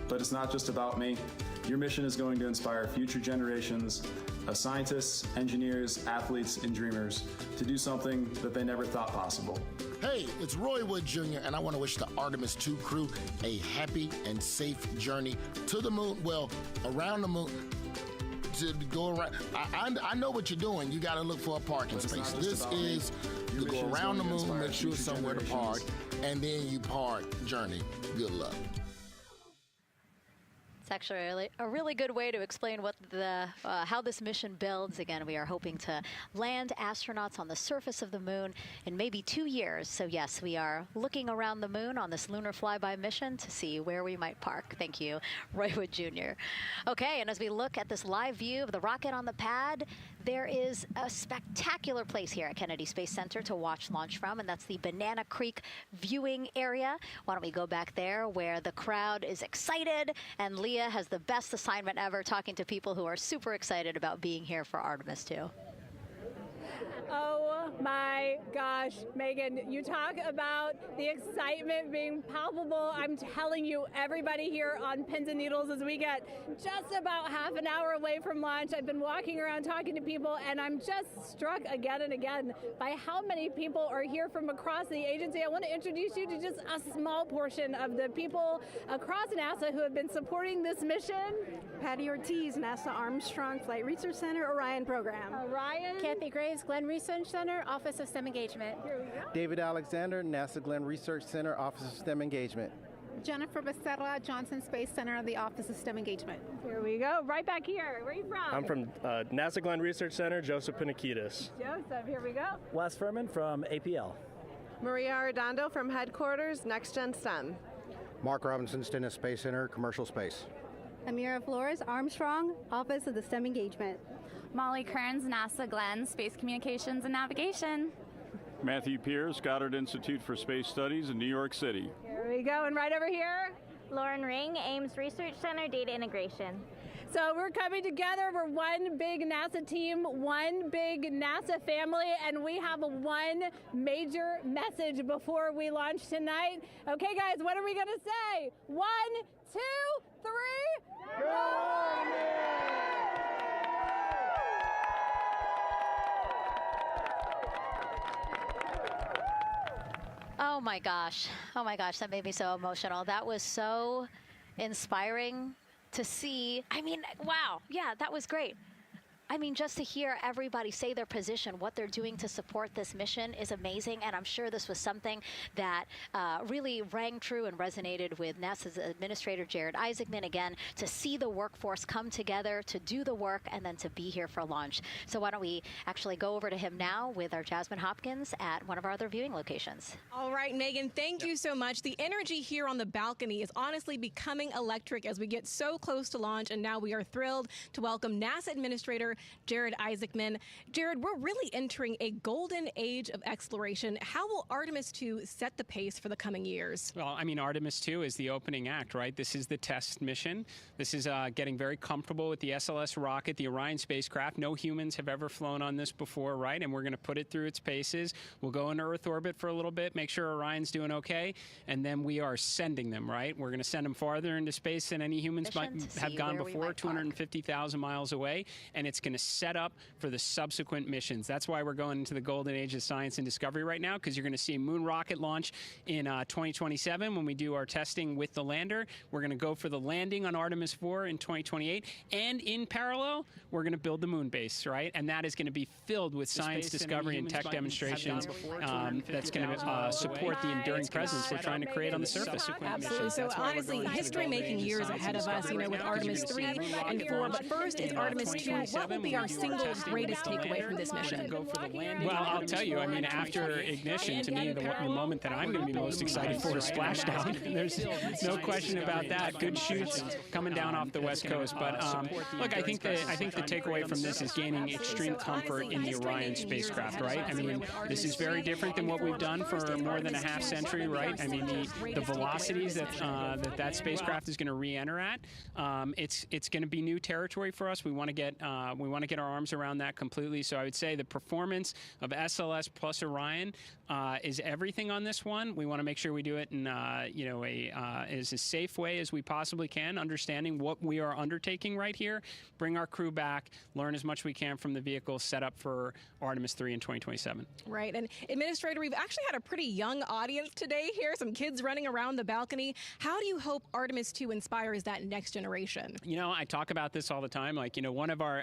But it's not just about me. Your mission is going to inspire future generations of scientists, engineers, athletes, and dreamers to do something that they never thought possible. Hey, it's Roy Wood Jr., and I want to wish the Artemis II crew a happy and safe journey to the moon, well, around the moon, to go around. I know what you're doing. You got to look for a parking space. This is to go around the moon, make sure somewhere to park, and then you park journey. Good luck. It's actually a really good way to explain what how this mission builds. Again, we are hoping to land astronauts on the surface of the moon in maybe 2 years. So yes, we are looking around the moon on this lunar flyby mission to see where we might park. Thank you, Roy Wood Jr. Okay, and as we look at this live view of the rocket on the pad, there is a spectacular place here at Kennedy Space Center to watch launch from, and that's the Banana Creek viewing area. Why don't we go back there where the crowd is excited, and Leah has the best assignment ever, talking to people who are super excited about being here for Artemis II. Oh my gosh, Megan, you talk about the excitement being palpable. I'm telling you, everybody here on pins and needles as we get just about half an hour away from launch. I've been walking around talking to people, and I'm just struck again and again by how many people are here from across the agency. I want to introduce you to just a small portion of the people across NASA who have been supporting this mission. Patty Ortiz, NASA Armstrong Flight Research Center, Orion Program. Orion. Kathy Graves, Glenn Research Center, Office of STEM Engagement. David Alexander, NASA Glenn Research Center, Office of STEM Engagement. Jennifer Becerra, Johnson Space Center, the Office of STEM Engagement. Here we go, right back here. Where are you from? I'm from NASA Glenn Research Center, Joseph Panakitis. Joseph, here we go. Wes Furman from APL. Maria Arredondo from Headquarters, Next Gen STEM. Mark Robinson, Stennis Space Center, Commercial Space. Amira Flores, Armstrong, Office of the STEM Engagement. Molly Kearns, NASA Glenn, Space Communications and Navigation. Matthew Pierce, Goddard Institute for Space Studies in New York City. Here we go, and right over here. Lauren Ring, Ames Research Center, Data Integration. So we're coming together. We're one big NASA team, one big NASA family, and we have one major message before we launch tonight. Okay, guys, what are we going to say? 1, 2, 3, go Army! Oh my gosh, that made me so emotional. That was so inspiring to see. I mean, wow, yeah, that was great. I mean, just to hear everybody say their position, what they're doing to support this mission is amazing. And I'm sure this was something that really rang true and resonated with NASA's Administrator Jared Isaacman, again, to see the workforce come together to do the work and then to be here for launch. So why don't we actually go over to him now with our Jasmine Hopkins at one of our other viewing locations. All right, Megan, thank you so much. The energy here on the balcony is honestly becoming electric as we get so close to launch. And now we are thrilled to welcome NASA Administrator Jared Isaacman. Jared, we're really entering a golden age of exploration. How will Artemis II set the pace for the coming years? Well, I mean, Artemis II is the opening act, right? This is the test mission. This is getting very comfortable with the SLS rocket, the Orion spacecraft. No humans have ever flown on this before, right? And we're going to put it through its paces. We'll go into Earth orbit for a little bit, make sure Orion's doing okay, and then we are sending them, right? We're going to send them farther into space than any humans might have gone before, 250,000 miles away, and it's going to set up for the subsequent missions. That's why we're going into the golden age of science and discovery right now, because you're going to see a moon rocket launch in 2027 when we do our testing with the lander. We're going to go for the landing on Artemis IV in 2028, and in parallel, we're going to build the moon base, right? And that is going to be filled with science discovery and tech demonstrations that's going to support the enduring presence we're trying to create on the surface. Absolutely. So honestly, history-making years ahead of us, you know, with Artemis 3 and 4. But first is Artemis 2. What will be our single greatest takeaway from this mission? Well, I'll tell you, I mean, after ignition, to me, the moment that I'm going to be most excited for is splashdown. There's no question about that. Good shoots coming down off the West Coast. But look, I think the takeaway from this is gaining extreme comfort in the Orion spacecraft, right? I mean, this is very different than what we've done for more than a half century, right? I mean, the velocities that spacecraft is going to re-enter at, it's going to be new territory for us. We want to We want to get our arms around that completely. So I would say the performance of SLS plus Orion is everything on this one. We want to make sure we do it in as a safe way as we possibly can, understanding what we are undertaking right here, bring our crew back, learn as much we can from the vehicle, set up for Artemis III in 2027. Right. And Administrator, we've actually had a pretty young audience today here, some kids running around the balcony. How do you hope Artemis II inspires that next generation? I talk about this all the time. One of our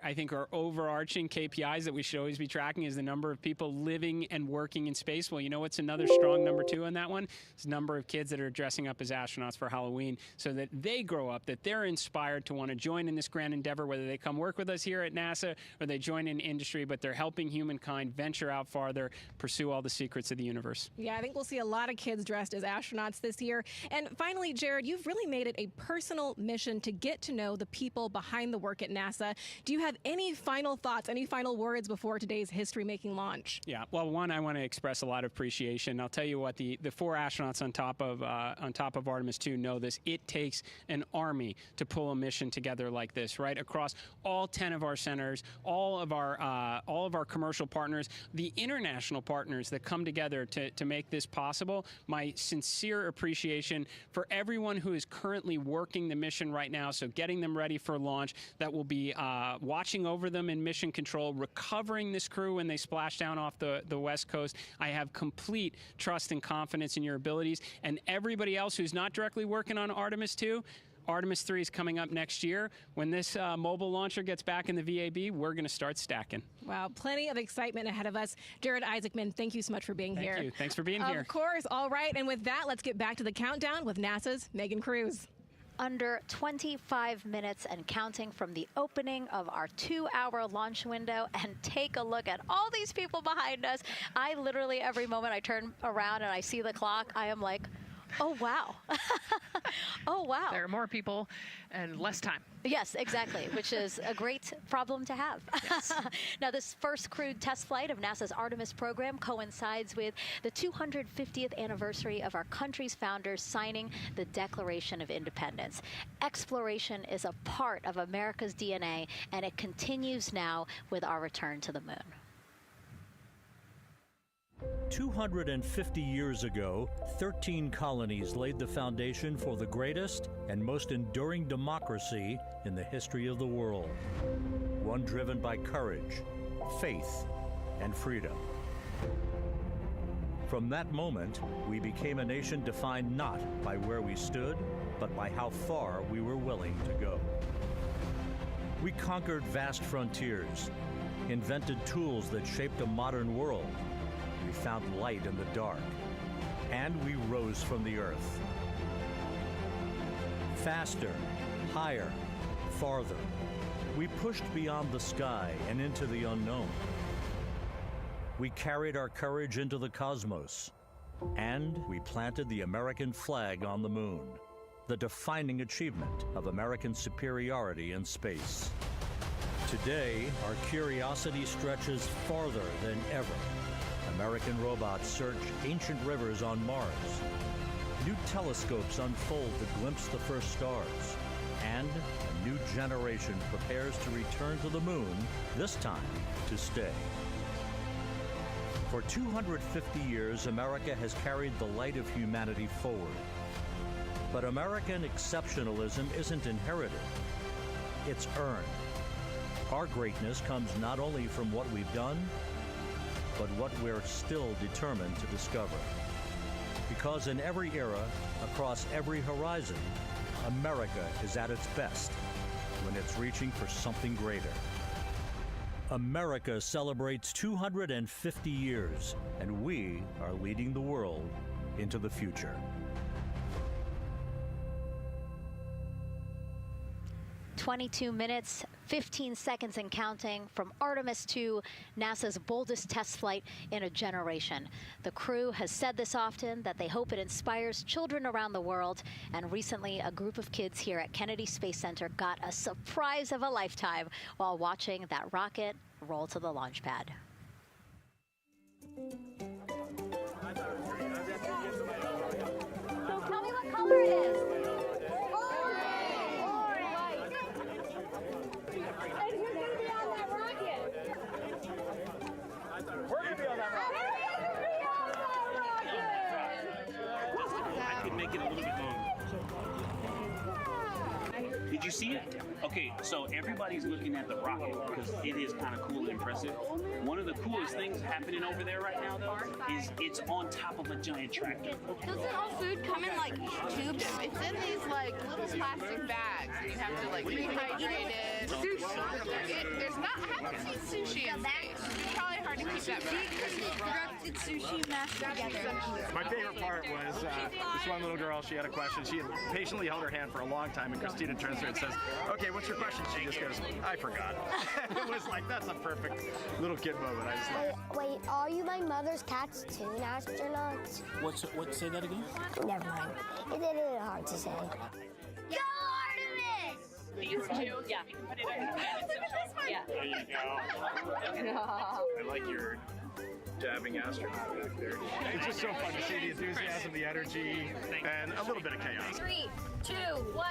overarching KPIs that we should always be tracking is the number of people living and working in space. Well, what's another strong number 2 on that one? It's the number of kids that are dressing up as astronauts for Halloween, so that they grow up, that they're inspired to want to join in this grand endeavor, whether they come work with us here at NASA or they join in industry, but they're helping humankind venture out farther, pursue all the secrets of the universe. Yeah, I think we'll see a lot of kids dressed as astronauts this year. And finally, Jared, you've really made it a personal mission to get to know the people behind the work at NASA. Do you have any final thoughts, any final words before today's history-making launch? Yeah, well, one, I want to express a lot of appreciation. I'll tell you what, the 4 astronauts on top of Artemis II know this. It takes an army to pull a mission together like this, right? Across all 10 of our centers, all of our commercial partners, the international partners that come together to make this possible. My sincere appreciation for everyone who is currently working the mission right now, so getting them ready for launch, that will be watching over them in mission control, recovering this crew when they splash down off the West Coast. I have complete trust and confidence in your abilities, and everybody else who's not directly working on Artemis II. Artemis III is coming up next year. When this mobile launcher gets back in the VAB, we're going to start stacking. Wow, plenty of excitement ahead of us. Jared Isaacman, thank you so much for being here. Thank you. Thanks for being here. Of course. All right. And with that, let's get back to the countdown with NASA's Megan Cruz. Under 25 minutes and counting from the opening of our 2-hour launch window, and take a look at all these people behind us. I literally, every moment I turn around and I see the clock, I am like, oh, wow. Oh, wow. There are more people and less time. Yes, exactly, which is a great problem to have. Yes. Now, this first crewed test flight of NASA's Artemis program coincides with the 250th anniversary of our country's founders signing the Declaration of Independence. Exploration is a part of America's DNA, and it continues now with our return to the moon. 250 years ago, 13 colonies laid the foundation for the greatest and most enduring democracy in the history of the world. One driven by courage, faith, and freedom. From that moment, we became a nation defined not by where we stood, but by how far we were willing to go. We conquered vast frontiers, invented tools that shaped a modern world. We found light in the dark, and we rose from the earth. Faster, higher, farther. We pushed beyond the sky and into the unknown. We carried our courage into the cosmos, and we planted the American flag on the moon, the defining achievement of American superiority in space. Today, our curiosity stretches farther than ever. American robots search ancient rivers on Mars. New telescopes unfold to glimpse the first stars. And a new generation prepares to return to the moon, this time to stay. For 250 years, America has carried the light of humanity forward. But American exceptionalism isn't inherited, it's earned. Our greatness comes not only from what we've done, but what we're still determined to discover. Because in every era, across every horizon, America is at its best when it's reaching for something greater. America celebrates 250 years, and we are leading the world into the future. 22 minutes, 15 seconds and counting from Artemis II, NASA's boldest test flight in a generation. The crew has said this often, that they hope it inspires children around the world. And recently, a group of kids here at Kennedy Space Center got a surprise of a lifetime while watching that rocket roll to the launch pad. So tell me what color it is. And who's going to be on that rocket? make it a little bit longer. Did you see it? Okay, so everybody's looking at the rocket because it is kind of cool and impressive. One of the coolest things happening over there right now, though, is it's on top of a giant tractor. Doesn't all food come in like tubes? It's in these like little plastic bags, and you have to like rehydrate it. Sushi. There's not. I haven't seen sushi in space. It's probably hard to keep that back. Sushi mashed together. My favorite part was this one little girl. She had a question. She had patiently held her hand for a long time, and Christina turns to her and says, "Okay, what's your question?" She just goes, "I forgot." It was like, that's a perfect little kid moment. I just love. Wait, are you my mother's cartoon astronauts? What? Say that again? Never mind. It's a little hard to say. Go Artemis! These two, yeah. You can put it on. Yeah. There you go. I like your dabbing astronaut back there. It's just so fun to see the enthusiasm, the energy, and a little bit of chaos. 3, 2, 1.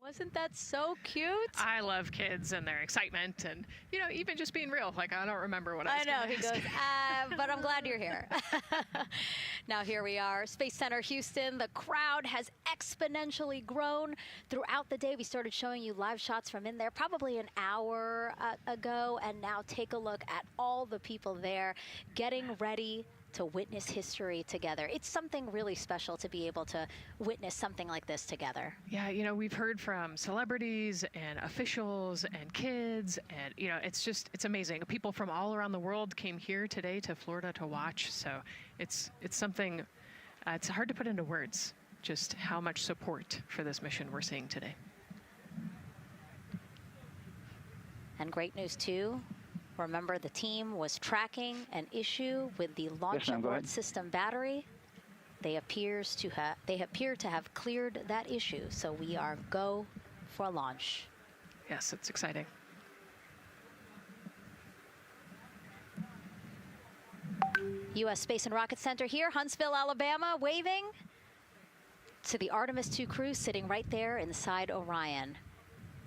Wasn't that so cute? I love kids and their excitement and, you know, even just being real. Like, I don't remember what I was I know, he ask. goes, but I'm glad you're here. Now here we are, Space Center Houston. The crowd has exponentially grown throughout the day. We started showing you live shots from in there probably an hour ago, and now take a look at all the people there getting ready to witness history together. It's something really special to be able to witness something like this together. Yeah, you know, we've heard from celebrities and officials and kids, and, you know, it's amazing. People from all around the world came here today to Florida to watch, so it's something, it's hard to put into words, just how much support for this mission we're seeing today. And great news, too. Remember, the team was tracking an issue with the launch abort system battery. They appear to have cleared that issue, so we are go for launch. Yes, it's exciting. U.S. Space and Rocket Center here, Huntsville, Alabama, waving to the Artemis II crew sitting right there inside Orion.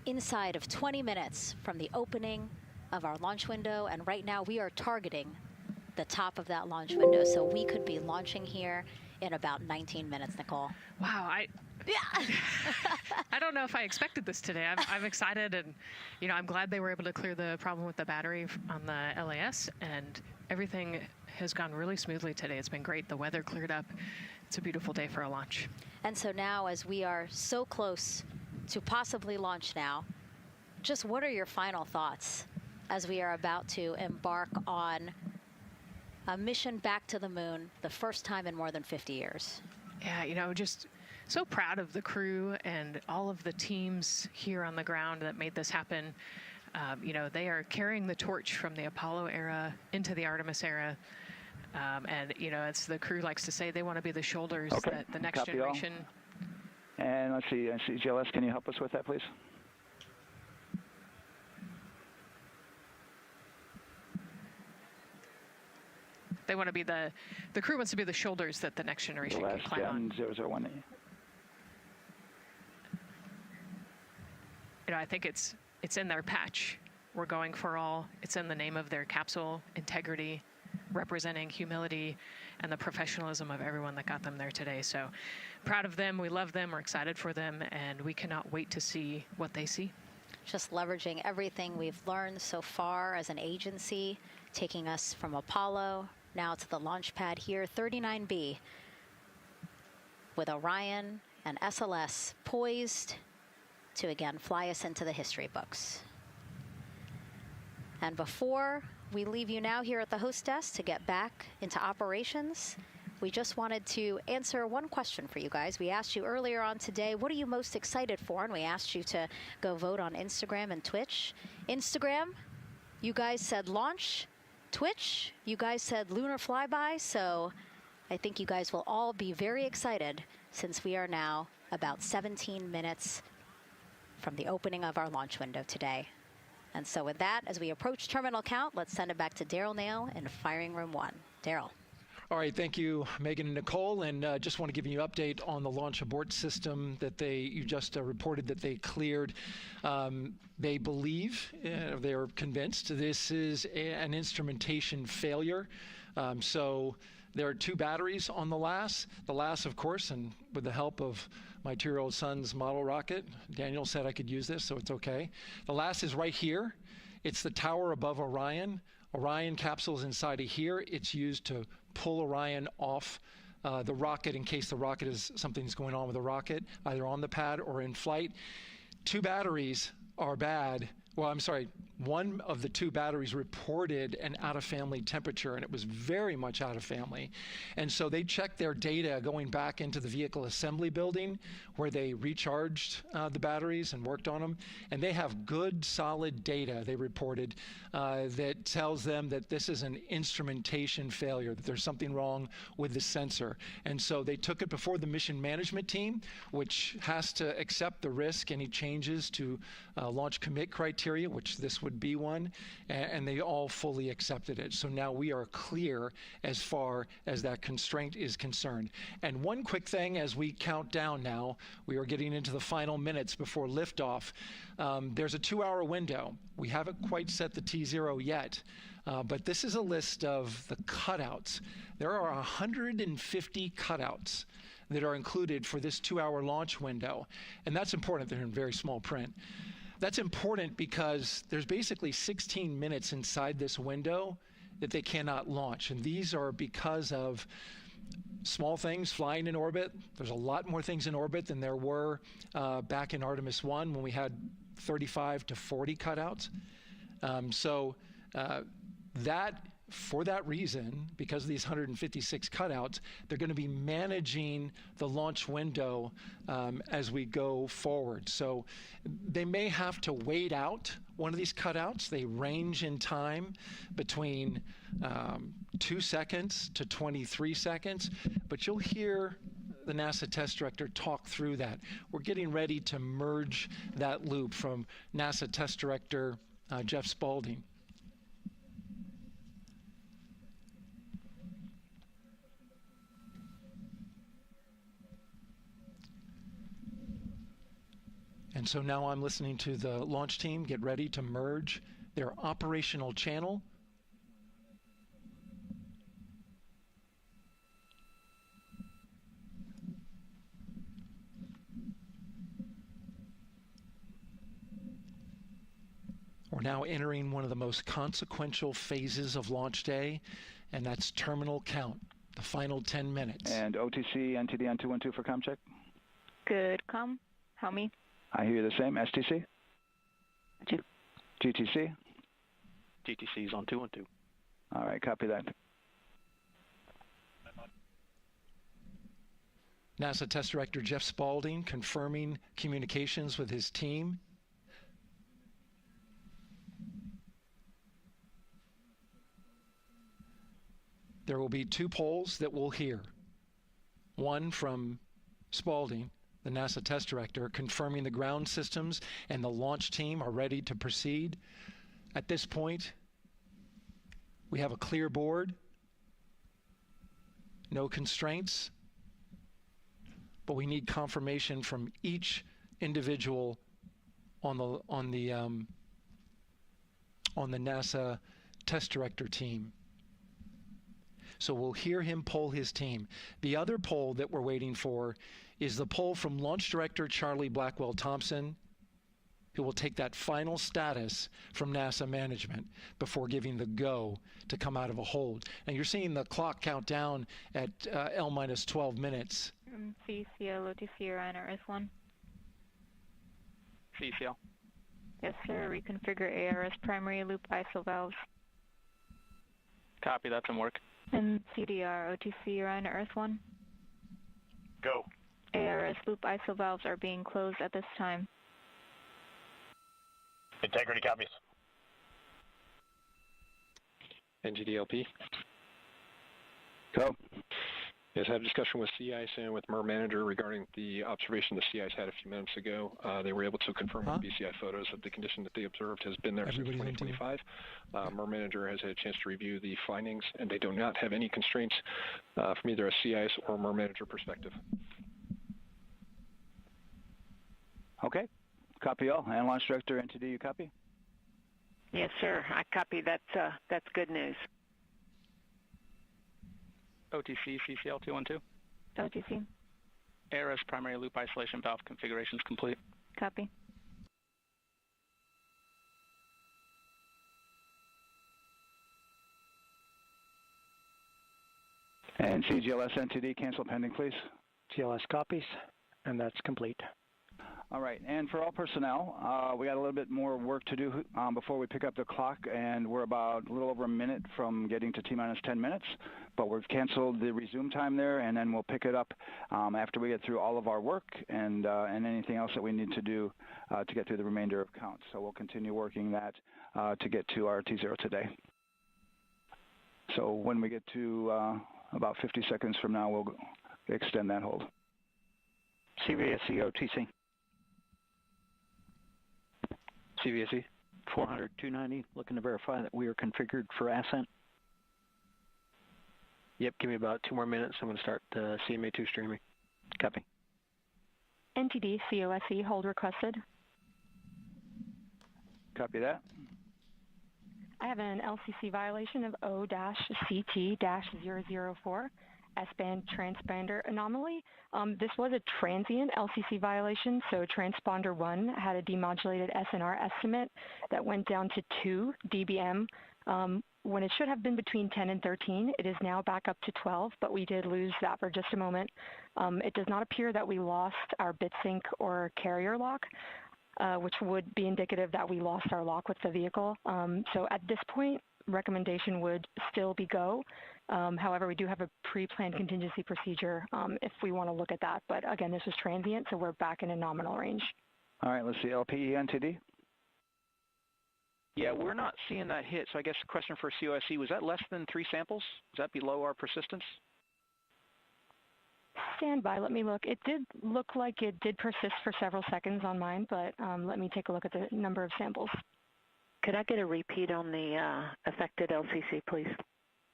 Inside of 20 minutes from the opening of our launch window, and right now we are targeting the top of that launch window, so we could be launching here in about 19 minutes, Nicole. Wow, I don't know if I expected this today. I'm excited, and, you know, I'm glad they were able to clear the problem with the battery on the LAS, and everything has gone really smoothly today. It's been great. The weather cleared up. It's a beautiful day for a launch. And so now, as we are so close to possibly launch now, just what are your final thoughts as we are about to embark on a mission back to the moon, the first time in more than 50 years? Yeah, you know, just so proud of the crew and all of the teams here on the ground that made this happen. You know, they are carrying the torch from the Apollo era into the Artemis era. And, you know, as the crew likes to say, they want to be the shoulders that the next generation. And let's see, GLS, can you help us with that, please? They want to be the crew wants to be the shoulders that the next generation can climb on. 001. You know, I think it's in their patch. We're going for all. It's in the name of their capsule, integrity, representing humility, and the professionalism of everyone that got them there today. So proud of them. We love them. We're excited for them, and we cannot wait to see what they see. Just leveraging everything we've learned so far as an agency, taking us from Apollo now to the launch pad here, 39B, with Orion and SLS poised to again fly us into the history books. And before we leave you now here at the host desk to get back into operations, we just wanted to answer one question for you guys. We asked you earlier on today, what are you most excited for? And we asked you to go vote on Instagram and Twitch. Instagram, you guys said launch. Twitch, you guys said lunar flyby. So I think you guys will all be very excited since we are now about 17 minutes from the opening of our launch window today. And so with that, as we approach terminal count, let's send it back to Daryl Nail in Firing Room 1. Daryl. All right, thank you, Megan and Nicole, and just want to give you an update on the launch abort system that you just reported that they cleared. They believe, they're convinced, this is an instrumentation failure. So There are 2 batteries on the LAS. The LAS, of course, and with the help of my 2-year-old son's model rocket, Daniel said I could use this, so it's okay. The LAS is right here. It's the tower above Orion. Orion capsule is inside of here. It's used to pull Orion off the rocket in case the rocket is something's going on with the rocket, either on the pad or in flight. 2 batteries are bad. Well, I'm sorry, one of the 2 batteries reported an out-of-family temperature, and it was very much out of family. And so they checked their data going back into the vehicle assembly building where they recharged the batteries and worked on them. And they have good, solid data, they reported, that tells them that this is an instrumentation failure, that there's something wrong with the sensor. And so they took it before the mission management team, which has to accept the risk, any changes to launch commit criteria, which this would be one, and they all fully accepted it. So now we are clear as far as that constraint is concerned. And one quick thing as we count down now, we are getting into the final minutes before liftoff. There's a 2-hour window. We haven't quite set the T0 yet, but this is a list of the cutouts. There are 150 cutouts that are included for this 2-hour launch window, and that's important. They're in very small print. That's important because there's basically 16 minutes inside this window that they cannot launch. And these are because of small things flying in orbit. There's a lot more things in orbit than there were back in Artemis I when we had 35 to 40 cutouts. For that reason, because of these 156 cutouts, they're going to be managing the launch window as we go forward. So they may have to wait out one of these cutouts. They range in time between 2 seconds to 23 seconds, but you'll hear the NASA test director talk through that. We're getting ready to merge that loop from NASA test director Jeff Spaulding. And so now I'm listening to the launch team get ready to merge their operational channel. We're now entering one of the most consequential phases of launch day, and that's terminal count, the final 10 minutes. And OTC, NTD on 212 for comm check? Good, comm. How me? I hear the same. STC? 2. GTC? GTC is on 212. All right, copy that. NASA Test Director Jeff Spaulding confirming communications with his team. There will be 2 polls that we'll hear. One from Spaulding, the NASA test director, confirming the ground systems and the launch team are ready to proceed. At this point, we have a clear board, no constraints, but we need confirmation from each individual on the NASA test director team. So we'll hear him poll his team. The other poll that we're waiting for is the poll from Launch Director Charlie Blackwell Thompson, who will take that final status from NASA management before giving the go to come out of a hold. And you're seeing the clock count down at L minus 12 minutes. CCL, OTC, Orion, RS1. CCL. Yes, sir. Reconfigure ARS primary loop ISO valves. Copy, that's in work. And CDR, OTC, Orion, RS1. Go. ARS loop ISO valves are being closed at this time. Integrity copies. NGDLP. Go. Yes, I had a discussion with sea ice and with MER manager regarding the observation the sea ice had a few minutes ago. They were able to confirm with BCI photos that the condition that they observed has been there since 2025. MER manager has had a chance to review the findings, and they do not have any constraints from either a sea ice or MER manager perspective. Okay. Copy all. And Launch Director, NTD, you copy? Yes, sir. I copy. That's good news. OTC CCL 212. OTC. ARS primary loop isolation valve configuration is complete. Copy. And CGLS NTD, cancel pending, please. GLS copies, and that's complete. All right, and for all personnel, we got a little bit more work to do before we pick up the clock, and we're about a little over a minute from getting to T-minus 10 minutes, but we've canceled the resume time there, and then we'll pick it up after we get through all of our work and anything else that we need to do to get through the remainder of count. So we'll continue working that to get to our T0 today. So when we get to about 50 seconds from now, we'll extend that hold. CVSE OTC. CVSE 400-290, looking to verify that we are configured for ascent. Yep, give me about 2 more minutes. I'm going to start CMA2 streaming. Copy. NTD COSE hold requested. Copy that. I have an LCC violation of O-CT-004, S-band transponder anomaly. This was a transient LCC violation, so transponder 1 had a demodulated SNR estimate that went down to 2 dBm when it should have been between 10 and 13. It is now back up to 12, but we did lose that for just a moment. It does not appear that we lost our bit sync or carrier lock, which would be indicative that we lost our lock with the vehicle. So at this point, recommendation would still be go. However, we do have a pre-planned contingency procedure if we want to look at that. But again, this was transient, so we're back in a nominal range. All right, let's see, LPE NTD. Yeah, we're not seeing that hit, so I guess the question for COSE, was that less than 3 samples? Was that below our persistence? Stand by, let me look. It did look like it did persist for several seconds on mine, but let me take a look at the number of samples. Could I get a repeat on the affected LCC, please?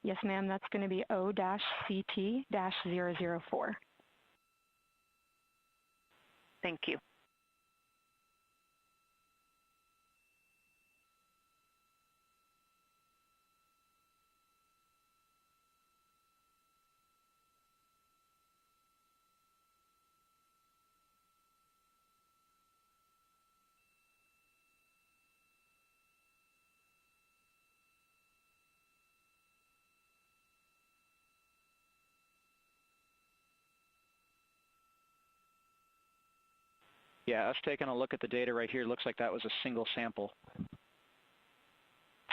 Yes, ma'am. That's going to be O-CT-004. Thank you. Yeah, us taking a look at the data right here, looks like that was a single sample.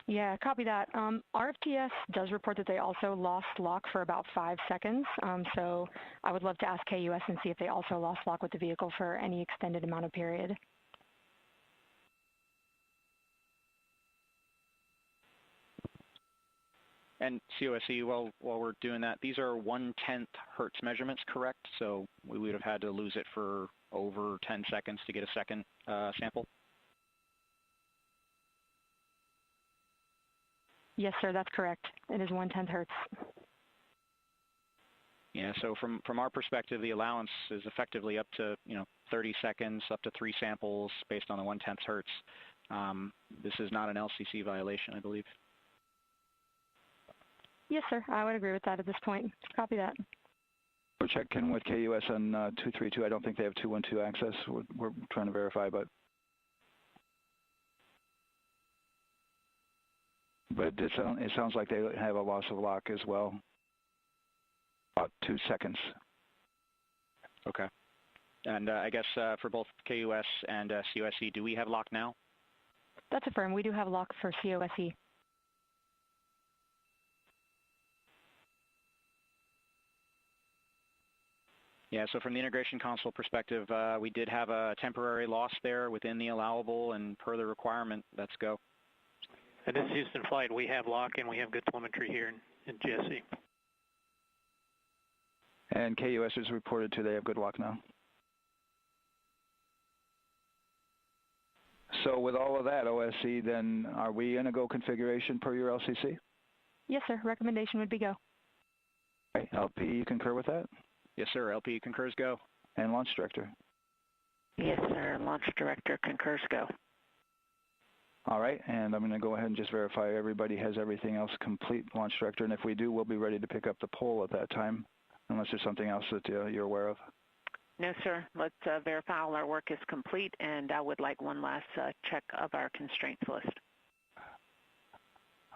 Yeah, copy that. RFTS does report that they also lost lock for about 5 seconds. So I would love to ask KUS and see if they also lost lock with the vehicle for any extended amount of period. And COSE, while we're doing that, these are 1/10 hertz measurements, correct? So we would have had to lose it for over 10 seconds to get a second sample? Yes, sir, that's correct. It is 1/10 hertz. Yeah, so from our perspective, the allowance is effectively up to 30 seconds, up to 3 samples based on the 1/10 hertz. This is not an LCC violation, I believe. Yes, sir, I would agree with that at this point. Copy that. We're checking with KUS on 232. I don't think they have 212 access. We're trying to verify, but it sounds like they have a loss of lock as well. About 2 seconds. Okay. And I guess for both KUS and COSE, do we have lock now? That's affirmed. We do have lock for COSE. Yeah, so from the integration console perspective, we did have a temporary loss there within the allowable, and per the requirement, let's go. And this is Houston Flight. We have lock and we have good telemetry here in GSE. And KUS is reported to they have good lock now. So with all of that, OSC, then are we in a go configuration per your LCC? Yes, sir. Recommendation would be go. Okay. LP, you concur with that? Yes, sir. LP concurs go. And Launch Director? Yes, sir. Launch Director concurs go. All right, and I'm going to go ahead and just verify everybody has everything else complete, Launch Director, and if we do, we'll be ready to pick up the poll at that time, unless there's something else that you're aware of. No, sir. Let's verify all our work is complete, and I would like one last check of our constraints list.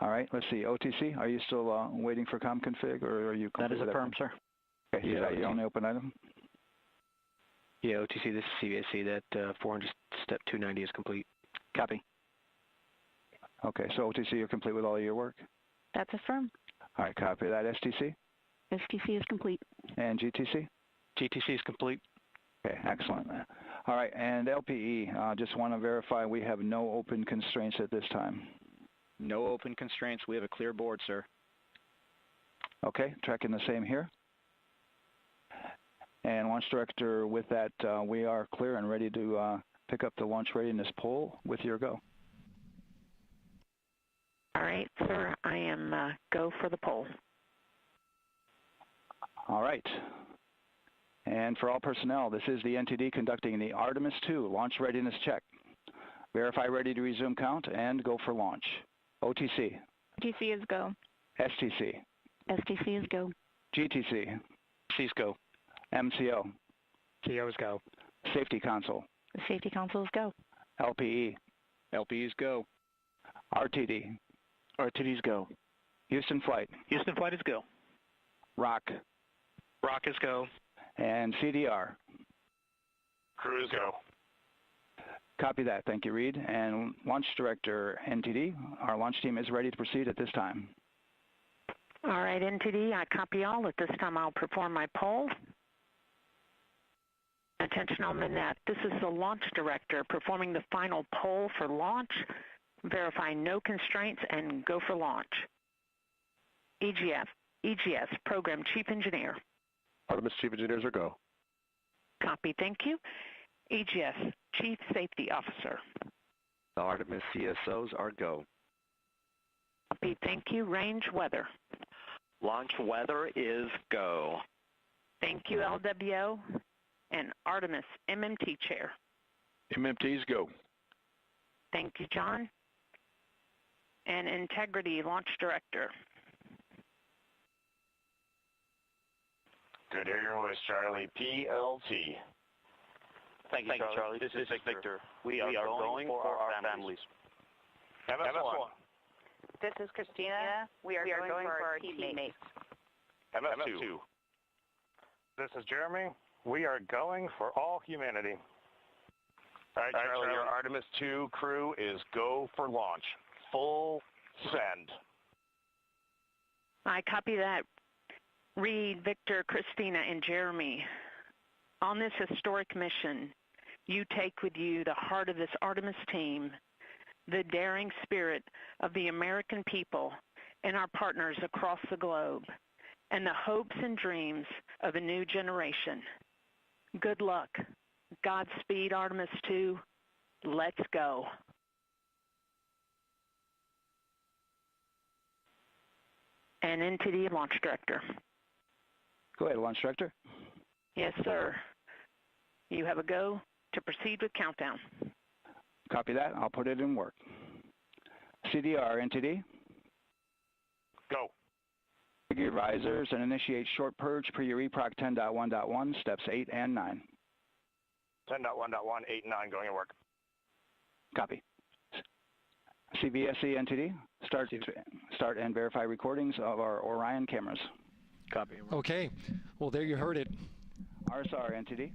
All right, let's see. OTC, are you still waiting for ComConfig, or are you complete? That is affirmed, sir. Okay, is that your only open item? Yeah, OTC, this is CVSC. That 400 step 290 is complete. Copy. Okay, so OTC, you're complete with all of your work? That's affirmed. All right, copy that. STC? STC is complete. And GTC? GTC is complete. Okay, excellent. All right, and LPE, just want to verify we have no open constraints at this time. No open constraints. We have a clear board, sir. Okay, tracking the same here. And Launch Director, with that, we are clear and ready to pick up the launch readiness poll with your go. All right, sir. I am go for the poll. All right. And for all personnel, this is the NTD conducting the Artemis II launch readiness check. Verify ready to resume count and go for launch. OTC. GTC is go. STC. STC is go. GTC. C's go. MCO. CO's go. Safety Console. The Safety Console is go. LPE. LPE's go. RTD. RTD's go. Houston Flight. Houston Flight is go. ROC. ROC is go. And CDR. Crew is go. Copy that. Thank you, Reed. And Launch Director, NTD, our launch team is ready to proceed at this time. All right, NTD, I copy all. At this time, I'll perform my poll. Attention on the net. This is the Launch Director performing the final poll for launch. Verify no constraints and go for launch. EGS, Program Chief Engineer. Artemis Chief Engineers are go. Copy, thank you. EGS, Chief Safety Officer. The Artemis CSOs are go. Copy, thank you. Range Weather. Launch weather is go. Thank you, LWO. And Artemis MMT Chair. MMT's go. Thank you, John. And Integrity Launch Director. Good air your voice, Charlie. PLT. Thank you, Charlie. This is Victor. We are going for our families. MS1. This is Christina. We are going for our teammates. MS2. This is Jeremy. We are going for all humanity. All right, Charlie, your Artemis II crew is go for launch. Full send. I copy that. Reed, Victor, Christina, and Jeremy. On this historic mission, you take with you the heart of this Artemis team, the daring spirit of the American people and our partners across the globe, and the hopes and dreams of a new generation. Good luck. Godspeed, Artemis II. Let's go. And NTD Launch Director. Go ahead, Launch Director. Yes, sir. You have a go to proceed with countdown. Copy that. I'll put it in work. CDR, NTD. Go. Figure risers and initiate short purge per your EPROC 10.1.1, steps 8 and 9. 10.1.1, 8 and 9 going to work. Copy. CVSC, NTD. Start and verify recordings of our Orion cameras. Copy. Okay. Well, there you heard it. RSR, NTD.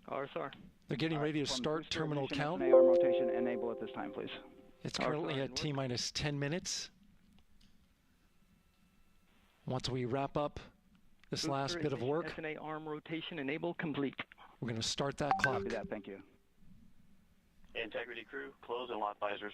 RSR. They're getting ready to start terminal count. AR rotation enable at this time, please. It's currently at T-minus 10 minutes. Once we wrap up this last bit of work, SNA arm rotation enable complete. we're going to start that clock. Copy that. Thank you. Integrity crew, close and lock visors.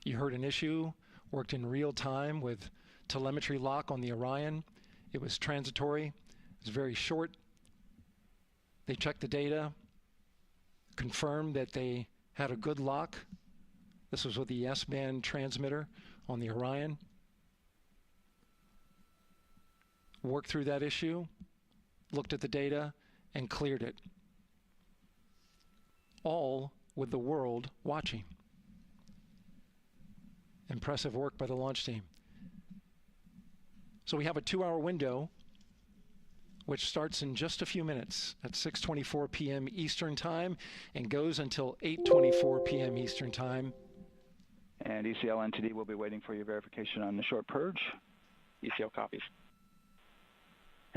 You heard an issue, worked in real time with telemetry lock on the Orion. It was transitory. It was very short. They checked the data, confirmed that they had a good lock This was with the S-band transmitter on the Orion. Worked through that issue, looked at the data, and cleared it. All with the world watching. Impressive work by the launch team. So we have a 2-hour window, which starts in just a few minutes at 6:24 p.m. Eastern Time and goes until 8:24 p.m. Eastern Time. And ECL NTD will be waiting for your verification on the short purge. ECL copies.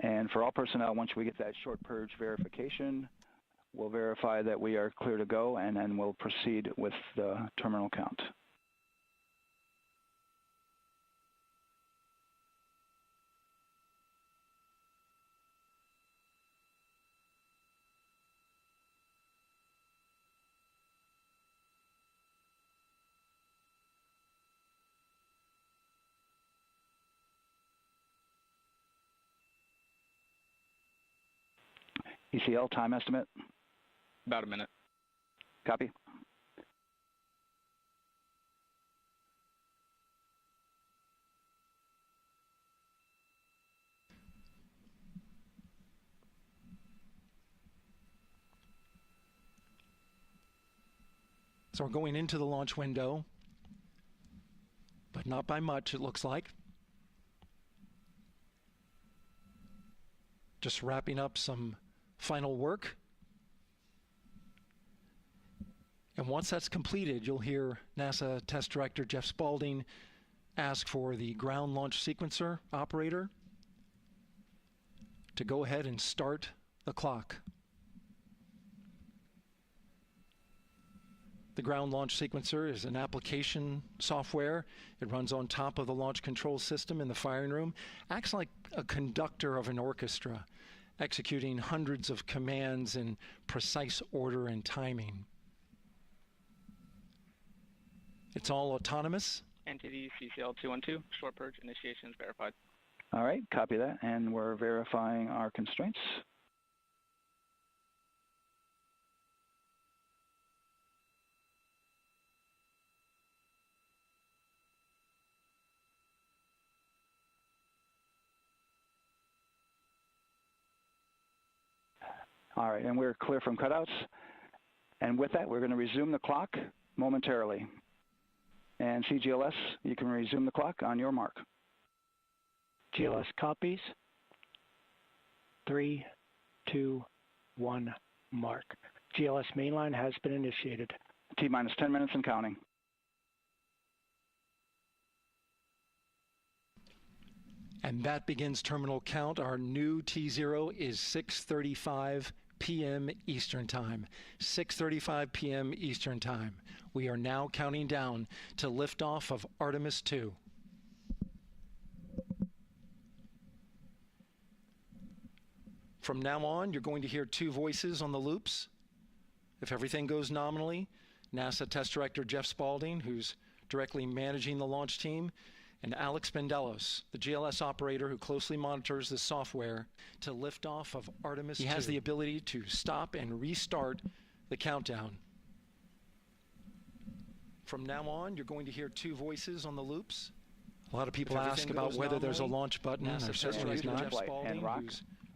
And for all personnel, once we get that short purge verification, we'll verify that we are clear to go, and then we'll proceed with the terminal count. ECL time estimate? About a minute. Copy. So we're going into the launch window, but not by much, it looks like. Just wrapping up some final work. And once that's completed, you'll hear NASA Test Director Jeff Spaulding ask for the ground launch sequencer operator to go ahead and start the clock. The ground launch sequencer is an application software. It runs on top of the launch control system in the firing room, acts like a conductor of an orchestra, executing hundreds of commands in precise order and timing. It's all autonomous. NTD CCL 212, short purge initiation is verified. All right, copy that, and we're verifying our constraints. All right, and we're clear from cutouts. And with that, we're going to resume the clock momentarily. And CGLS, you can resume the clock on your mark. GLS copies. 3, 2, 1, mark. GLS mainline has been initiated. T-minus 10 minutes and counting. And that begins terminal count. Our new T0 is 6:35 p.m. Eastern Time. 6:35 p.m. Eastern Time. We are now counting down to liftoff of Artemis II. From now on, you're going to hear two voices on the loops. If everything goes nominally, NASA Test Director Jeff Spaulding, who's directly managing the launch team, and Alex Bendelos, the GLS operator who closely monitors the software to liftoff of Artemis II. He has the ability to stop and restart the countdown. From now on, you're going to hear two voices on the loops. A lot of people ask about whether there's a launch button. There certainly is not. And rock.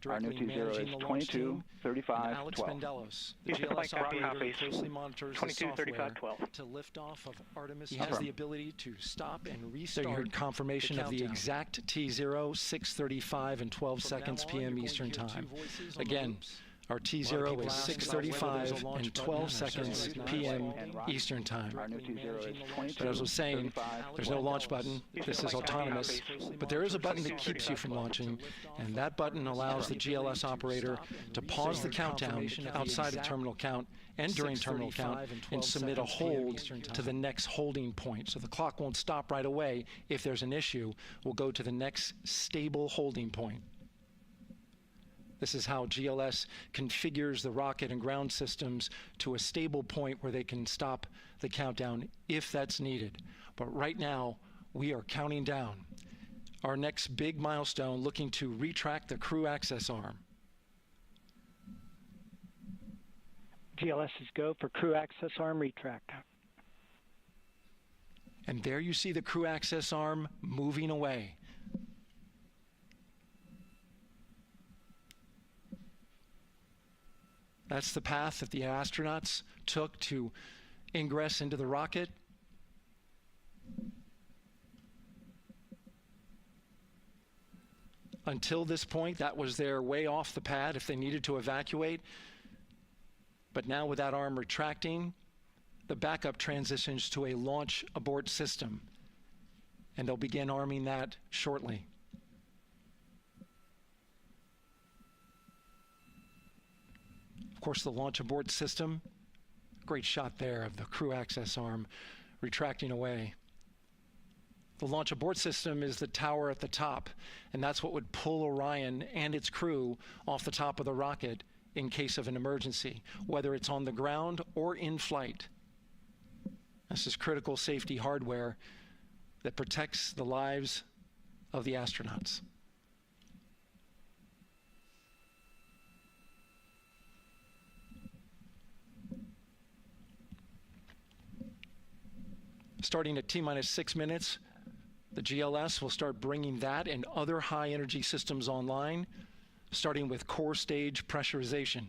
Our new T0 is 22, 35, Alex 12. Bendelos, the GLS operator who closely monitors the software to lift off of Artemis. He has the ability to stop and restart. So you heard confirmation of the exact T0, 6:35 and 12 seconds p.m. Eastern Time. Again, our T0 is 6:35 and 12 seconds p.m. Eastern Time. But as I was saying, there's no launch button. This is autonomous. But there is a button that keeps you from launching, and that button allows the GLS operator to pause the countdown outside of terminal count and during terminal count and submit a hold to the next holding point. So the clock won't stop right away. If there's an issue, we'll go to the next stable holding point. This is how GLS configures the rocket and ground systems to a stable point where they can stop the countdown if that's needed. But right now, we are counting down. Our next big milestone, looking to retract the crew access arm. GLS is go for crew access arm retract. And there you see the crew access arm moving away. That's the path that the astronauts took to ingress into the rocket. Until this point, that was their way off the pad if they needed to evacuate. But now with that arm retracting, the backup transitions to a launch abort system, and they'll begin arming that shortly. Of course, the launch abort system, great shot there of the crew access arm retracting away. The launch abort system is the tower at the top, and that's what would pull Orion and its crew off the top of the rocket in case of an emergency, whether it's on the ground or in flight. This is critical safety hardware that protects the lives of the astronauts. Starting at T-minus 6 minutes, the GLS will start bringing that and other high-energy systems online, starting with core stage pressurization.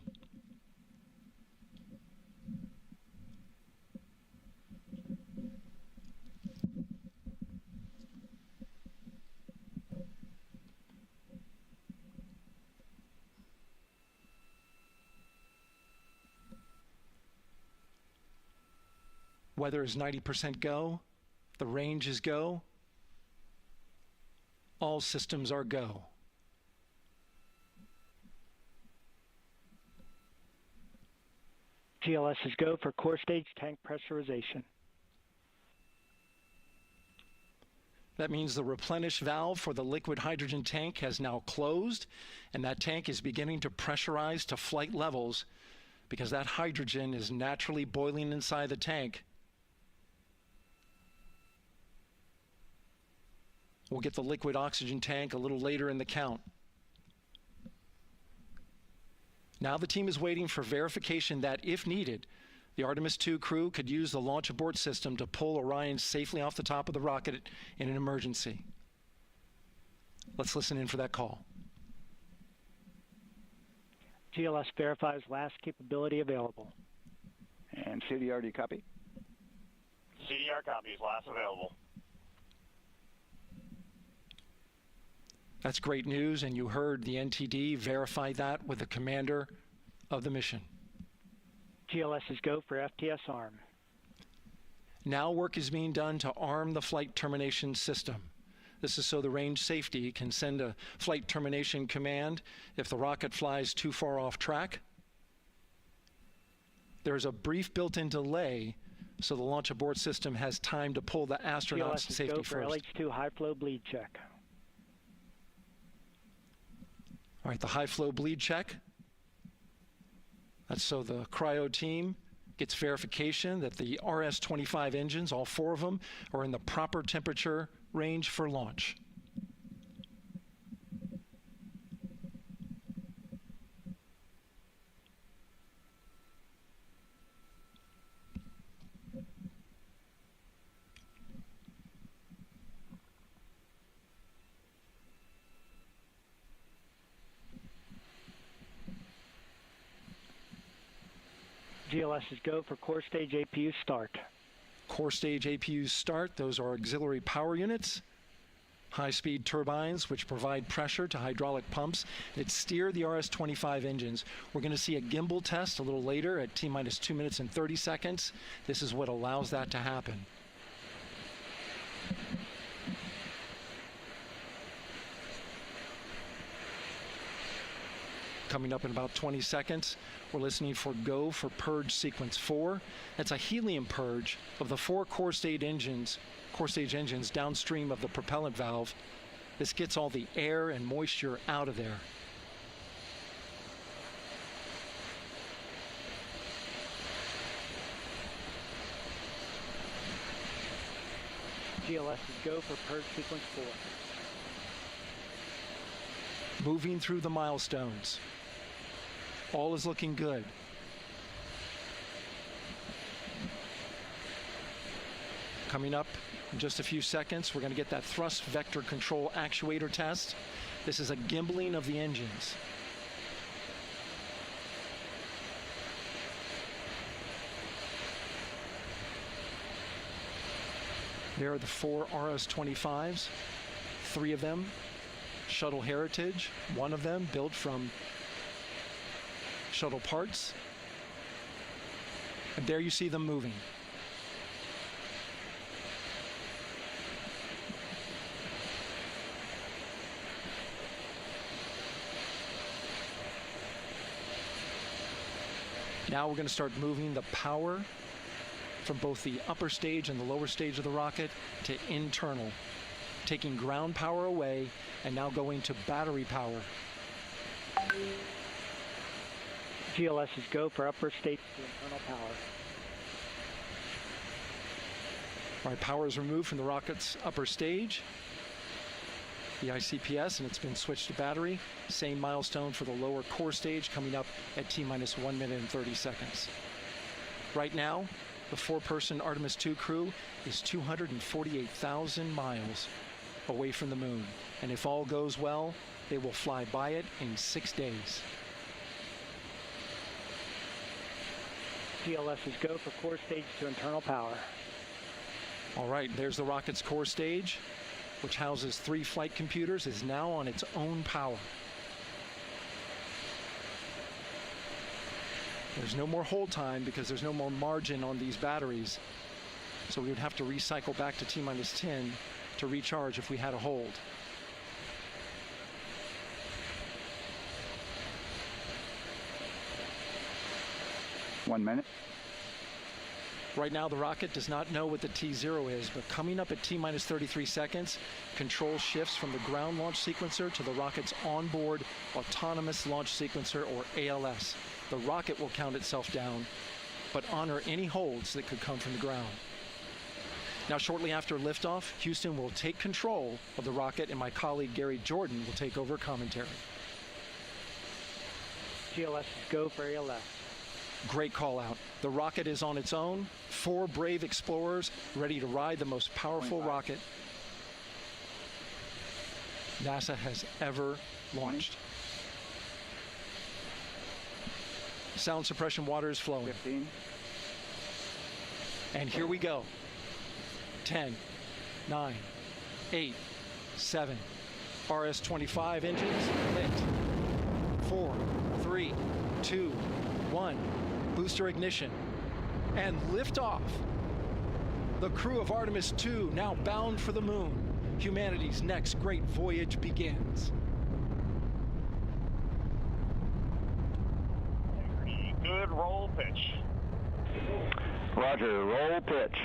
Weather is 90% go, the range is go, all systems are go. GLS is go for core stage tank pressurization. That means the replenish valve for the liquid hydrogen tank has now closed, and that tank is beginning to pressurize to flight levels because that hydrogen is naturally boiling inside the tank. We'll get the liquid oxygen tank a little later in the count. Now the team is waiting for verification that, if needed, the Artemis II crew could use the launch abort system to pull Orion safely off the top of the rocket in an emergency. Let's listen in for that call. GLS verifies last capability available. And CDR, do you copy? CDR copies, last available. That's great news, and you heard the NTD verify that with the commander of the mission. GLS is go for FTS arm. Now work is being done to arm the flight termination system. This is so the range safety can send a flight termination command if the rocket flies too far off track. There's a brief built-in delay, so the launch abort system has time to pull the astronauts to safety first. GLS is go for LH2 high flow bleed check. All right, the high flow bleed check. That's so the cryo team gets verification that the RS-25 engines, all 4 of them, are in the proper temperature range for launch. GLS is go for core stage APU start. Core stage APUs start. Those are auxiliary power units, high-speed turbines which provide pressure to hydraulic pumps that steer the RS-25 engines. We're going to see a gimbal test a little later at T-minus 2 minutes and 30 seconds. This is what allows that to happen. Coming up in about 20 seconds, we're listening for go for purge sequence 4. That's a helium purge of the 4 core stage engines downstream of the propellant valve. This gets all the air and moisture out of there. GLS is go for purge sequence 4. Moving through the milestones. All is looking good. Coming up in just a few seconds, we're going to get that thrust vector control actuator test. This is a gimbaling of the engines. There are the 4 RS-25s, 3 of them shuttle heritage, 1 of them built from shuttle parts. And there you see them moving. Now we're going to start moving the power from both the upper stage and the lower stage of the rocket to internal, taking ground power away and now going to battery power. GLS is go for upper stage to internal power. All right, power is removed from the rocket's upper stage, the ICPS, and it's been switched to battery. Same milestone for the lower core stage coming up at T-minus 1 minute and 30 seconds. Right now, the 4-person Artemis II crew is 248,000 miles away from the moon. And if all goes well, they will fly by it in 6 days. GLS is go for core stage to internal power. All right, there's the rocket's core stage, which houses 3 flight computers, is now on its own power. There's no more hold time because there's no more margin on these batteries. So we would have to recycle back to T-minus 10 to recharge if we had a hold. One minute. Right now, the rocket does not know what the T0 is, but coming up at T-minus 33 seconds, control shifts from the ground launch sequencer to the rocket's onboard autonomous launch sequencer, or ALS. The rocket will count itself down, but honor any holds that could come from the ground. Now, shortly after liftoff, Houston will take control of the rocket, and my colleague Gary Jordan will take over commentary. GLS is go for ALS. Great call out. The rocket is on its own. 4 brave explorers ready to ride the most powerful rocket NASA has ever launched. Sound suppression water is flowing. 15. And here we go. 10, 9, 8, 7. RS-25 engines lit. 4, 3, 2, 1. Booster ignition. And liftoff. The crew of Artemis II now bound for the moon. Humanity's next great voyage begins. Good roll pitch. Roger, roll pitch.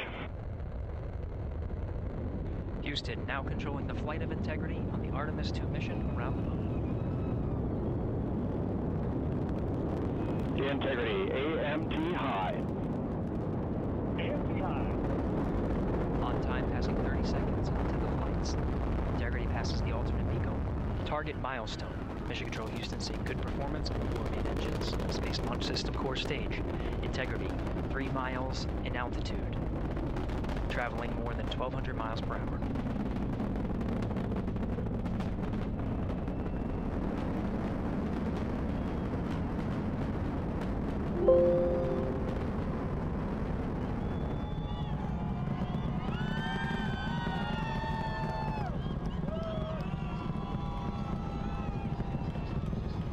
Houston now controlling the flight of Integrity on the Artemis II mission around the moon. Integrity, AMT high. AMT high. On time passing 30 seconds into the flights. Integrity passes the alternate beacon. Target milestone. Mission Control Houston seeing good performance on the 4 main engines. Space Launch System core stage. Integrity, 3 miles in altitude. Traveling more than 1,200 miles per hour.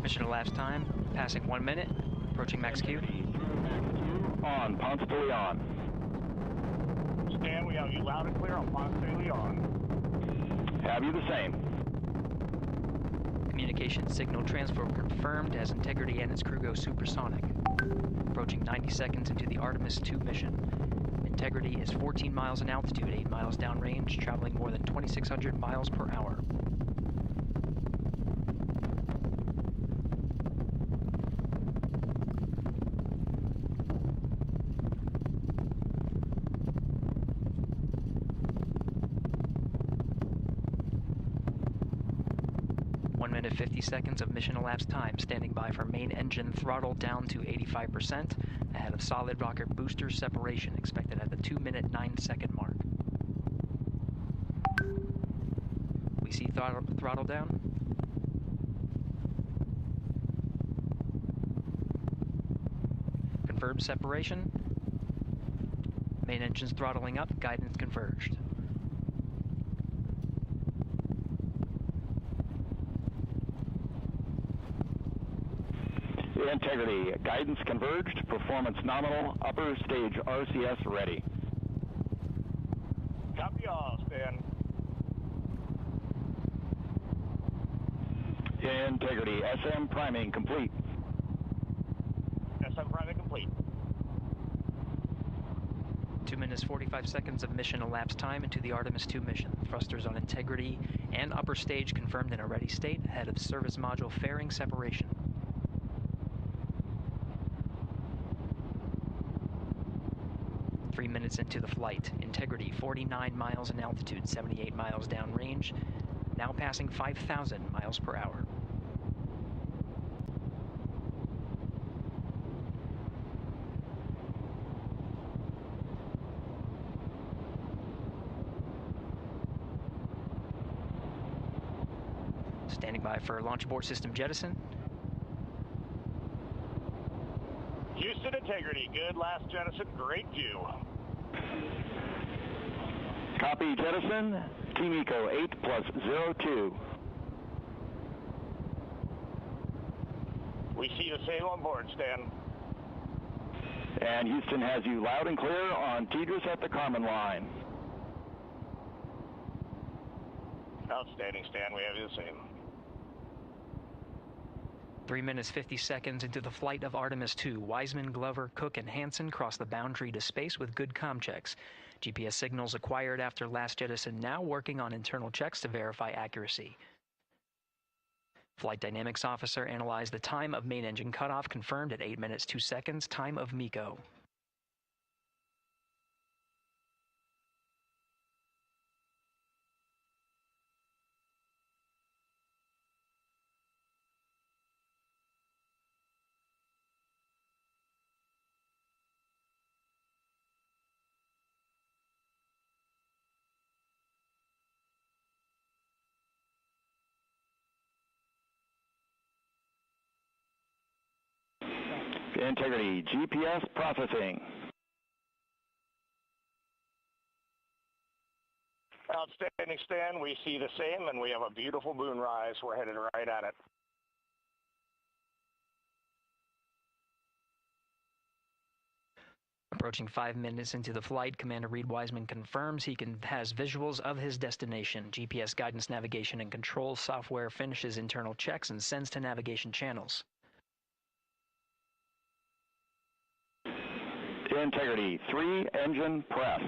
Mission elapsed time, passing 1 minute, approaching max Q. On, Ponce de Leon. Stan, we have you loud and clear on Ponce de Leon. Have you the same. Communication signal transfer confirmed as Integrity and its crew go supersonic. Approaching 90 seconds into the Artemis II mission. Integrity is 14 miles in altitude, 8 miles downrange, traveling more than 2,600 miles per hour. Minute 50 seconds of mission elapsed time, standing by for main engine throttle down to 85%, ahead of solid rocket booster separation expected at the 2 minute 9 second mark. see throttle down. Confirmed separation. Main engines throttling up, guidance converged. Integrity, guidance converged, performance nominal, upper stage RCS ready. Copy all, Stan. Integrity, SM priming complete. SM priming complete. 2 minutes 45 seconds of mission elapsed time into the Artemis II mission. Thrusters on Integrity and upper stage confirmed in a ready state ahead of service module fairing separation. Minutes into the flight. Integrity 49 miles in altitude, 78 miles downrange, now passing 5,000 miles per hour. Standing by for launch abort system jettison. Houston Integrity, good last jettison, great view. Copy jettison, Team Eco 8+02. We see the same on board, Stan. And Houston has you loud and clear on TDRS at the Kármán line. Outstanding, Stan, we have you the same. 3 minutes 50 seconds into the flight of Artemis II, Wiseman, Glover, Cook, and Hansen cross the boundary to space with good comm checks. GPS signals acquired after last jettison now working on internal checks to verify accuracy. Flight Dynamics Officer analyzed the time of main engine cutoff, confirmed at 8 minutes 2 seconds, time of MECO. Integrity, GPS processing. Outstanding, Stan. We see the same, and we have a beautiful moonrise. We're headed right at it. Approaching 5 minutes into the flight, Commander Reed Wiseman confirms he has visuals of his destination. GPS guidance, navigation, and control software finishes internal checks and sends to navigation channels. Integrity, 3 engine press.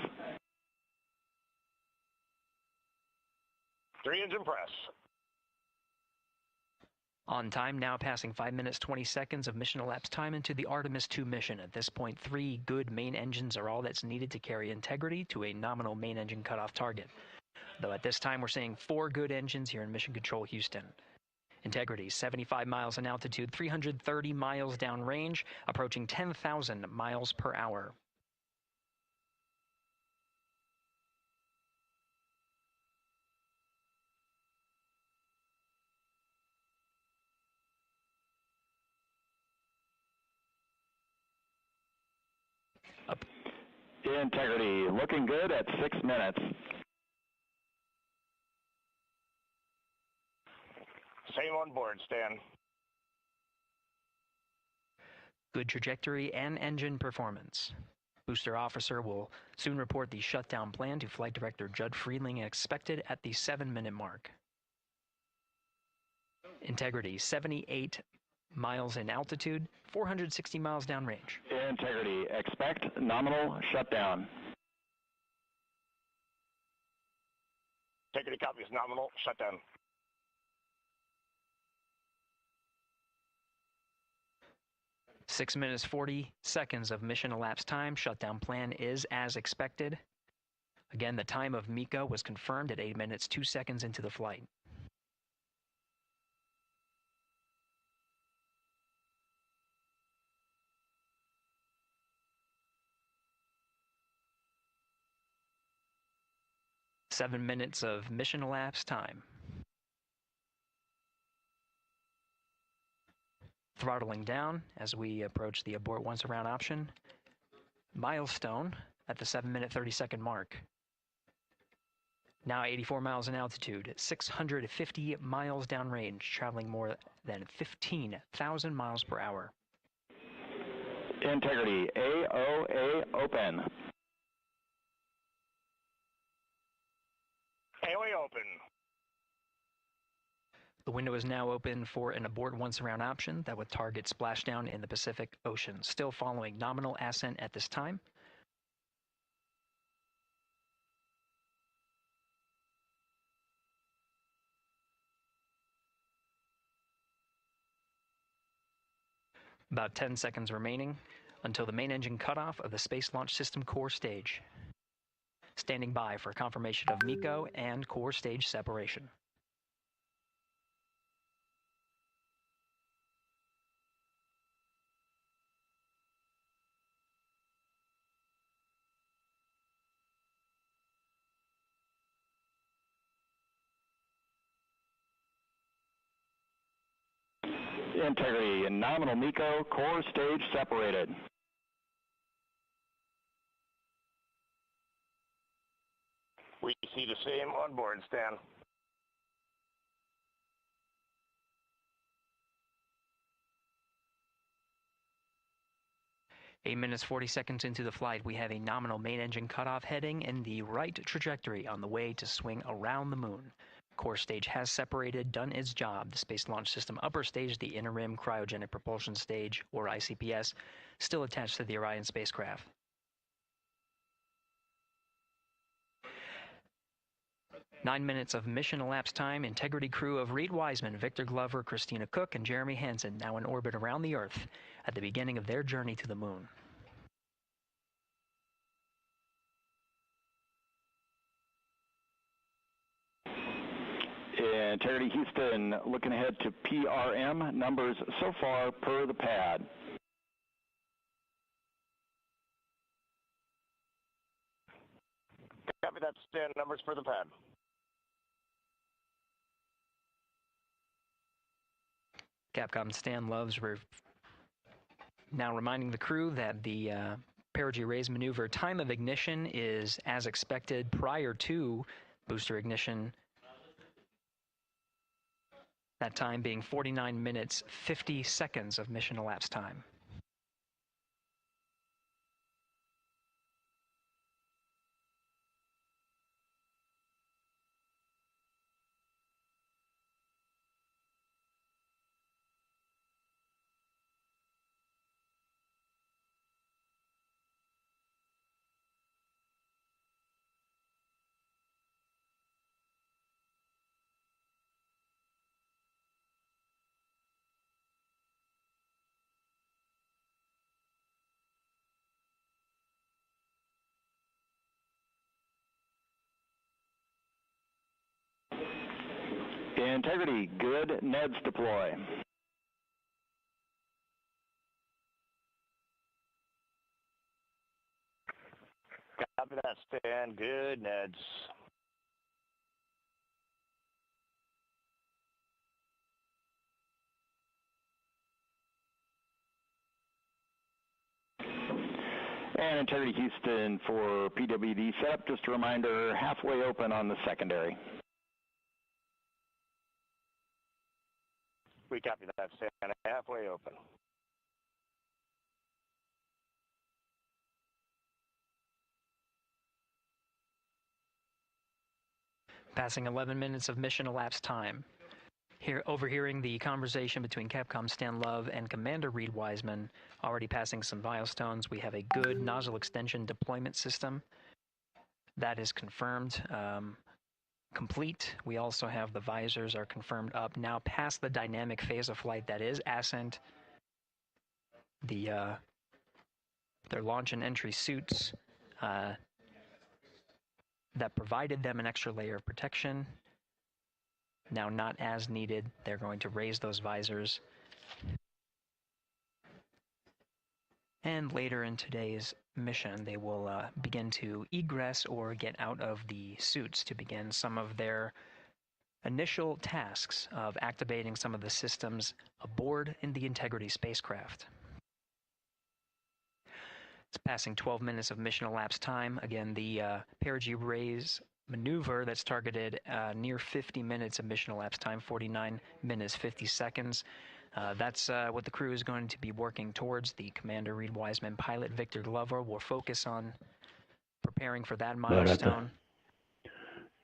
3 engine press. On time, now passing 5 minutes 20 seconds of mission elapsed time into the Artemis II mission. At this point, 3 good main engines are all that's needed to carry Integrity to a nominal main engine cutoff target. Though at this time, we're seeing 4 good engines here in Mission Control Houston. Integrity, 75 miles in altitude, 330 miles downrange, approaching 10,000 miles per hour. Integrity, looking good at 6 minutes. Same on board, Stan. Good trajectory and engine performance. Booster officer will soon report the shutdown plan to Flight Director Judd Friedling, expected at the 7-minute mark. Integrity, 78 miles in altitude, 460 miles downrange. Integrity, expect nominal shutdown. Integrity copies nominal shutdown. Six minutes 40 seconds of mission elapsed time. Shutdown plan is as expected. Again, the time of MECO was confirmed at 8 minutes 2 seconds into the flight. Seven minutes of mission elapsed time. Throttling down as we approach the abort once around option. Milestone at the 7-minute 30-second mark. Now 84 miles in altitude, 650 miles downrange, traveling more than 15,000 miles per hour. Integrity, AOA open. AOA open. The window is now open for an abort once around option that would target splashdown in the Pacific Ocean. Still following nominal ascent at this time. About 10 seconds remaining until the main engine cutoff of the Space Launch System core stage. Standing by for confirmation of MECO and core stage separation. Integrity and nominal MECO, core stage separated. We see the same on board, Stan. Eight minutes, 40 seconds into the flight, we have a nominal main engine cutoff heading in the right trajectory on the way to swing around the moon. Core stage has separated, done its job. The Space Launch System upper stage, the interim cryogenic propulsion stage, or ICPS, still attached to the Orion spacecraft. Nine minutes of mission elapsed time. Integrity crew of Reed Wiseman, Victor Glover, Christina Cook, and Jeremy Hansen now in orbit around the Earth at the beginning of their journey to the moon. Integrity Houston, looking ahead to PRM numbers so far per the pad. Copy that, Stan. Numbers for the pad. Capcom Stan Loves now reminding the crew that the perigee raise maneuver time of ignition is as expected prior to booster ignition. That time being 49 minutes, 50 seconds of mission elapsed time. Integrity, good. NEDS deploy. Copy that, Stan. Good, NEDS. And Integrity Houston for PWD setup. Just a reminder, halfway open on the secondary. We copy that, Stan. Halfway open. Passing 11 minutes of mission elapsed time. Here, overhearing the conversation between Capcom Stan Love and Commander Reed Wiseman, already passing some milestones. We have a good nozzle extension deployment system. That is confirmed. Complete. We also have the visors are confirmed up, now past the dynamic phase of flight, that is ascent. Their launch and entry suits that provided them an extra layer of protection, now not as needed. They're going to raise those visors. And later in today's mission, they will begin to egress or get out of the suits to begin some of their initial tasks of activating some of the systems aboard in the Integrity spacecraft. It's passing 12 minutes of mission elapsed time. Again, the perigee raise maneuver that's targeted near 50 minutes of mission elapsed time, 49 minutes, 50 seconds. That's what the crew is going to be working towards. The Commander Reed Wiseman, pilot Victor Glover will focus on preparing for that milestone.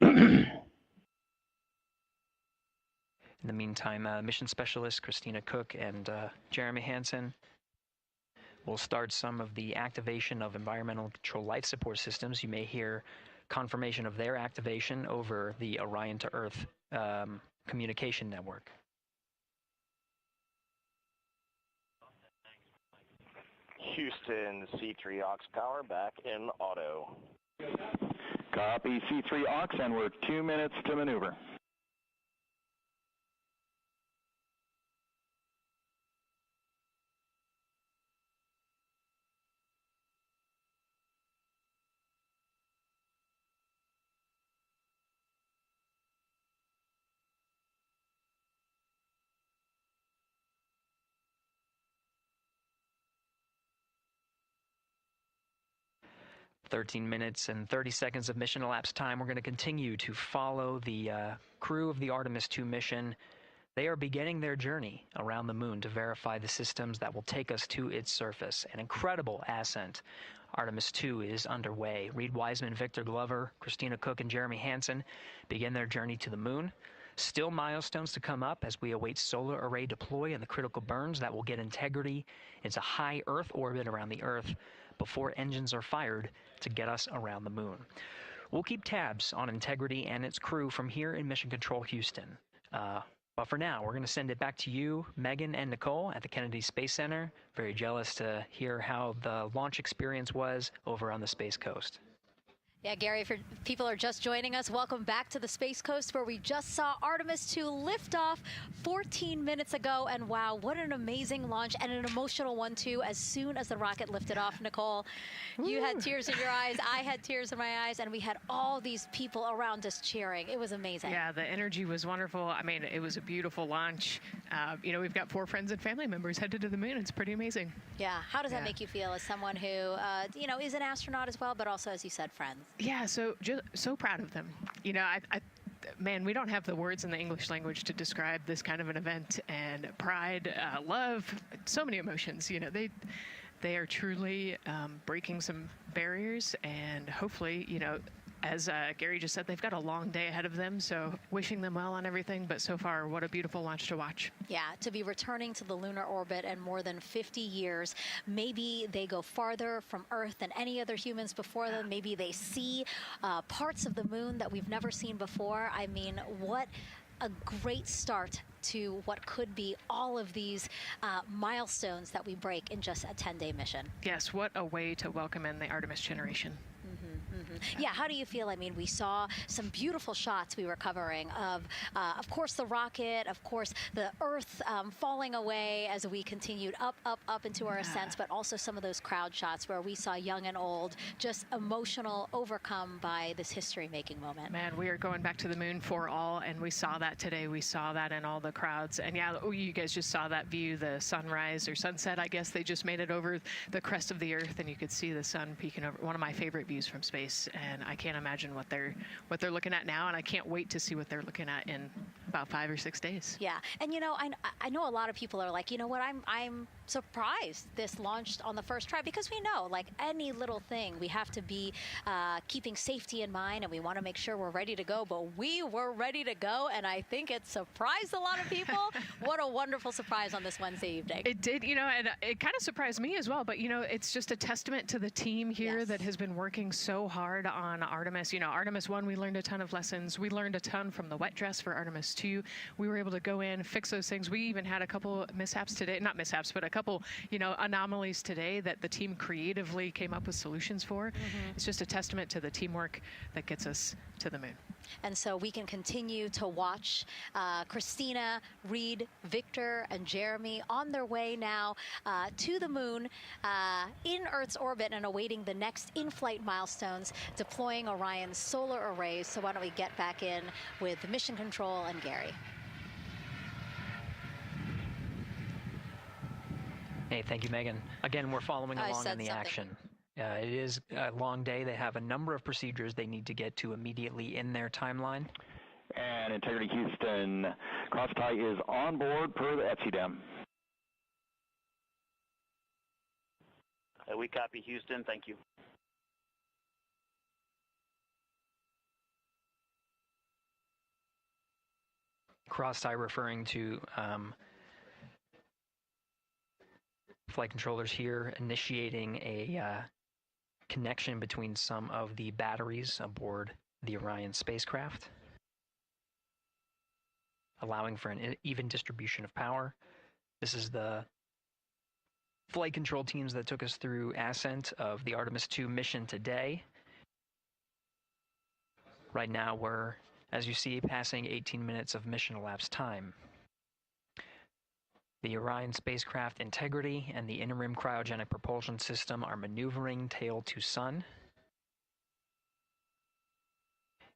In the meantime, mission specialist Christina Cook and Jeremy Hansen will start some of the activation of environmental control life support systems. You may hear confirmation of their activation over the Orion to Earth communication network. Houston, C3 aux power back in auto. Copy C3 aux, and we're 2 minutes to maneuver. "13 minutes and 30 seconds of mission elapsed time. We're going to continue to follow the crew of the Artemis II mission. They are beginning their journey around the moon to verify the systems that will take us to its surface. An incredible ascent. Artemis II is underway. Reed Wiseman, Victor Glover, Christina Cook, and Jeremy Hansen begin their journey to the moon. Still milestones to come up as we await solar array deploy and the critical burns that will get Integrity into high Earth orbit around the Earth before engines are fired to get us around the moon. We'll keep tabs on Integrity and its crew from here in Mission Control Houston. But for now, we're going to send it back to you, Megan and Nicole at the Kennedy Space Center. Very jealous to hear how the launch experience was over on the Space Coast. Yeah, Gary, if people are just joining us, welcome back to the Space Coast, where we just saw Artemis II lift off 14 minutes ago. And wow, what an amazing launch, and an emotional one, too. As soon as the rocket lifted off, Nicole, you had tears in your eyes, I had tears in my eyes, and we had all these people around us cheering. It was amazing. Yeah, the energy was wonderful. I mean, it was a beautiful launch. You know, we've got 4 friends and family members headed to the moon. It's pretty amazing. Yeah, how does that make you feel as someone who, you know, is an astronaut as well, but also, as you said, friends? Yeah, so proud of them. You know, man, we don't have the words in the English language to describe this kind of an event, and pride, love, so many emotions. You know, they are truly breaking some barriers, and hopefully, you know, as Gary just said, they've got a long day ahead of them, so wishing them well on everything. But so far, what a beautiful launch to watch. Yeah, to be returning to the lunar orbit in more than 50 years. Maybe they go farther from Earth than any other humans before them. Maybe they see parts of the moon that we've never seen before. I mean, what a great start to what could be all of these milestones that we break in just a 10-day mission. Yes, what a way to welcome in the Artemis generation. Yeah, how do you feel? I mean, we saw some beautiful shots we were covering of course, the rocket, of course, the Earth falling away as we continued up into our ascents, but also some of those crowd shots where we saw young and old just emotional, overcome by this history-making moment. Man, we are going back to the moon for all, and we saw that today. We saw that in all the crowds. And yeah, you guys just saw that view, the sunrise or sunset, I guess. They just made it over the crest of the Earth, and you could see the sun peeking over. One of my favorite views from space. And I can't imagine what they're looking at now, and I can't wait to see what they're looking at in about 5 or 6 days. Yeah, and you know, I know a lot of people are like, you know what, I'm surprised this launched on the first try, because we know, like any little thing, we have to be keeping safety in mind, and we want to make sure we're ready to go. But we were ready to go, and I think it surprised a lot of people. What a wonderful surprise on this Wednesday evening. It did, you know, and it kind of surprised me as well. But you know, it's just a testament to the team here that has been working so hard on Artemis. You know, Artemis 1, we learned a ton of lessons. We learned a ton from the wet dress for Artemis 2. We were able to go in, fix those things. We even had a couple mishaps today, not mishaps, but a couple, you know, anomalies today that the team creatively came up with solutions for. It's just a testament to the teamwork that gets us to the moon. And so we can continue to watch Christina, Reed, Victor, and Jeremy on their way now to the moon in Earth's orbit and awaiting the next in-flight milestones, deploying Orion's solar arrays. So why don't we get back in with Mission Control and Gary. Hey, thank you, Megan. Again, we're following along in the action. It is a long day. They have a number of procedures they need to get to immediately in their timeline. And Integrity Houston, cross-tie is on board per the ETSI-DEM. We copy Houston. Thank you. Cross-tie referring to flight controllers here initiating a connection between some of the batteries aboard the Orion spacecraft, allowing for an even distribution of power. This is the flight control teams that took us through ascent of the Artemis II mission today. Right now we're, as you see, passing 18 minutes of mission elapsed time. The Orion spacecraft integrity and the interim cryogenic propulsion system are maneuvering tail to sun.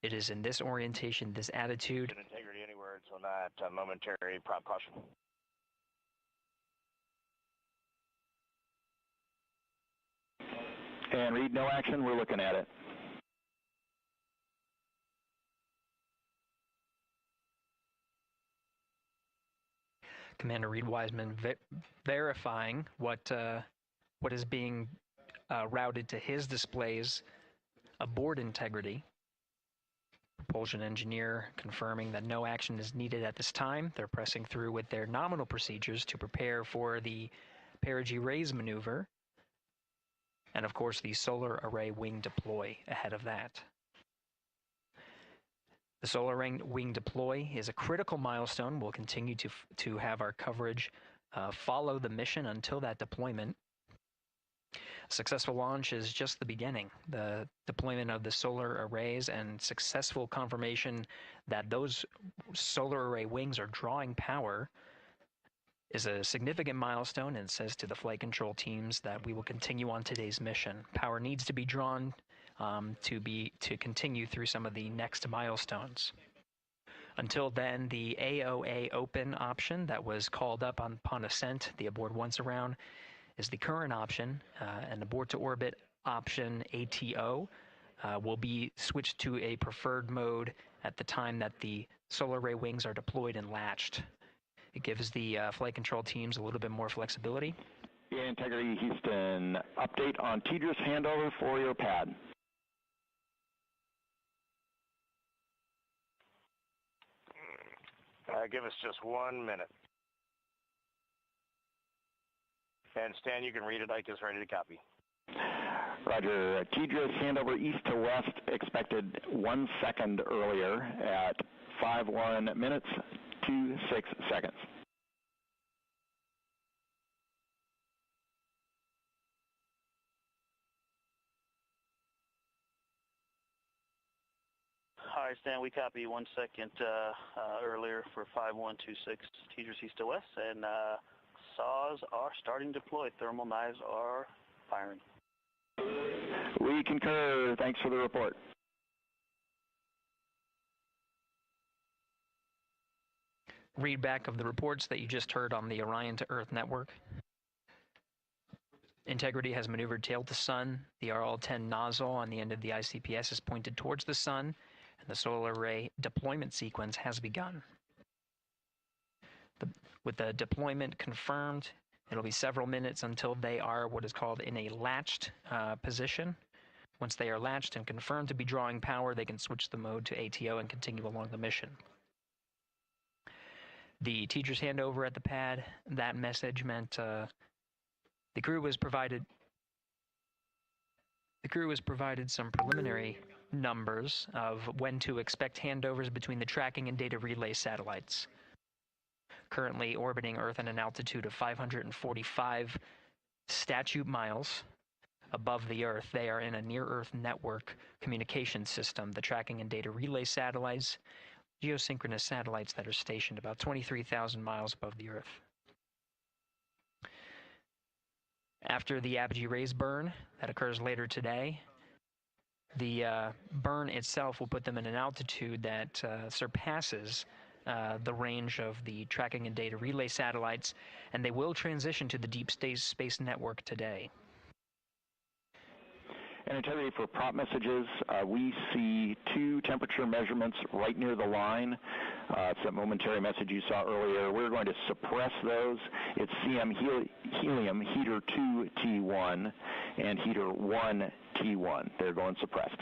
It is in this orientation, this attitude. Integrity anywhere until that momentary prop caution. And Reed, no action. We're looking at it. Commander Reed Wiseman verifying what is being routed to his displays aboard Integrity. Propulsion engineer confirming that no action is needed at this time. They're pressing through with their nominal procedures to prepare for the perigee raise maneuver. And of course the solar array wing deploy ahead of that. The solar wing deploy is a critical milestone. We'll continue to have our coverage follow the mission until that deployment. A successful launch is just the beginning. The deployment of the solar arrays and successful confirmation that those solar array wings are drawing power is a significant milestone and says to the flight control teams that we will continue on today's mission. Power needs to be drawn to continue through some of the next milestones. Until then, the AOA open option that was called up upon ascent, the aboard once around, is the current option, and aboard to orbit option ATO will be switched to a preferred mode at the time that the solar array wings are deployed and latched. It gives the flight control teams a little bit more flexibility. Integrity Houston, update on TDRS handover for your pad. Give us just 1 minute. And Stan, you can read it. Ike is ready to copy. Roger. TDRS handover east to west expected 1 second earlier at 5:1 minutes 26 seconds. All right, Stan, we copy 1 second earlier for 5126 TDRS east to west, and saws are starting to deploy. Thermal knives are firing. We concur. Thanks for the report. Read back of the reports that you just heard on the Orion to Earth network. Integrity has maneuvered tail to sun. The RL-10 nozzle on the end of the ICPS is pointed towards the sun, and the solar array deployment sequence has begun. With the deployment confirmed, it'll be several minutes until they are what is called in a latched position. Once they are latched and confirmed to be drawing power, they can switch the mode to ATO and continue along the mission. The teacher's handover at the pad, that message meant the crew was provided some preliminary numbers of when to expect handovers between the tracking and data relay satellites. Currently orbiting Earth at an altitude of 545 statute miles above the Earth. They are in a near-Earth network communication system, the tracking and data relay satellites, geosynchronous satellites that are stationed about 23,000 miles above the Earth. After the apogee rays burn, that occurs later today, the burn itself will put them in an altitude that surpasses the range of the tracking and data relay satellites, and they will transition to the deep space network today. And integrity for prop messages, we see 2 temperature measurements right near the line. It's that momentary message you saw earlier. We're going to suppress those. It's CM helium heater 2 T1 and heater 1 T1. They're going suppressed.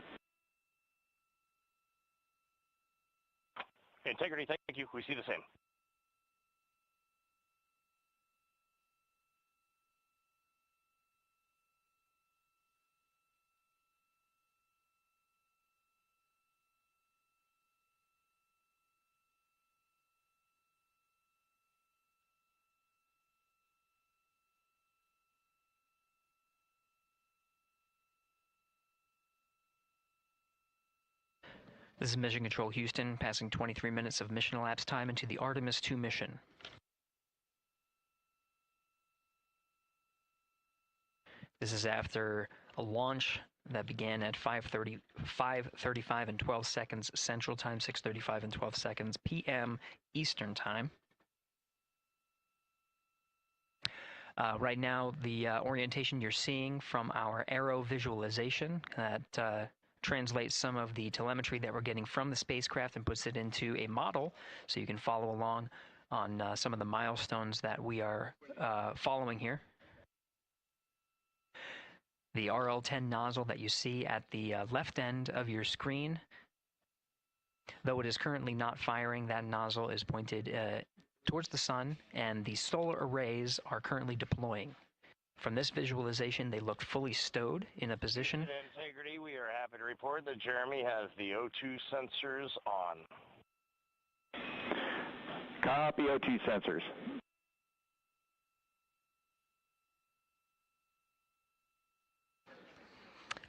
Integrity, thank you. We see the same. This is Mission Control Houston, passing 23 minutes of mission elapsed time into the Artemis II mission. This is after a launch that began at 5:35 and 12 seconds Central Time, 6:35 and 12 seconds p.m. Eastern Time. Right now, the orientation you're seeing from our arrow visualization that translates some of the telemetry that we're getting from the spacecraft and puts it into a model so you can follow along on some of the milestones that we are following here. The RL-10 nozzle that you see at the left end of your screen, though it is currently not firing, that nozzle is pointed towards the sun, and the solar arrays are currently deploying. From this visualization, they look fully stowed in a position. Integrity, we are happy to report that Jeremy has the O2 sensors on. Copy O2 sensors.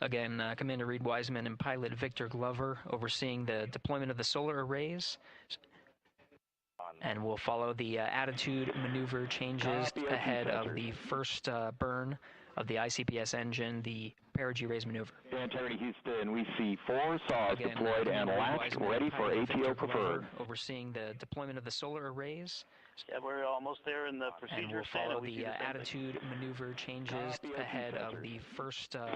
Again, Commander Reed Wiseman and pilot Victor Glover overseeing the deployment of the solar arrays. And we'll follow the attitude maneuver changes ahead of the first burn of the ICPS engine, the perigee raise maneuver. Integrity Houston, we see 4 saws deployed and latched, ready for ATO preferred. Overseeing the deployment of the solar arrays. Yeah, we're almost there in the procedure. And we'll follow the attitude maneuver changes ahead of the first burn.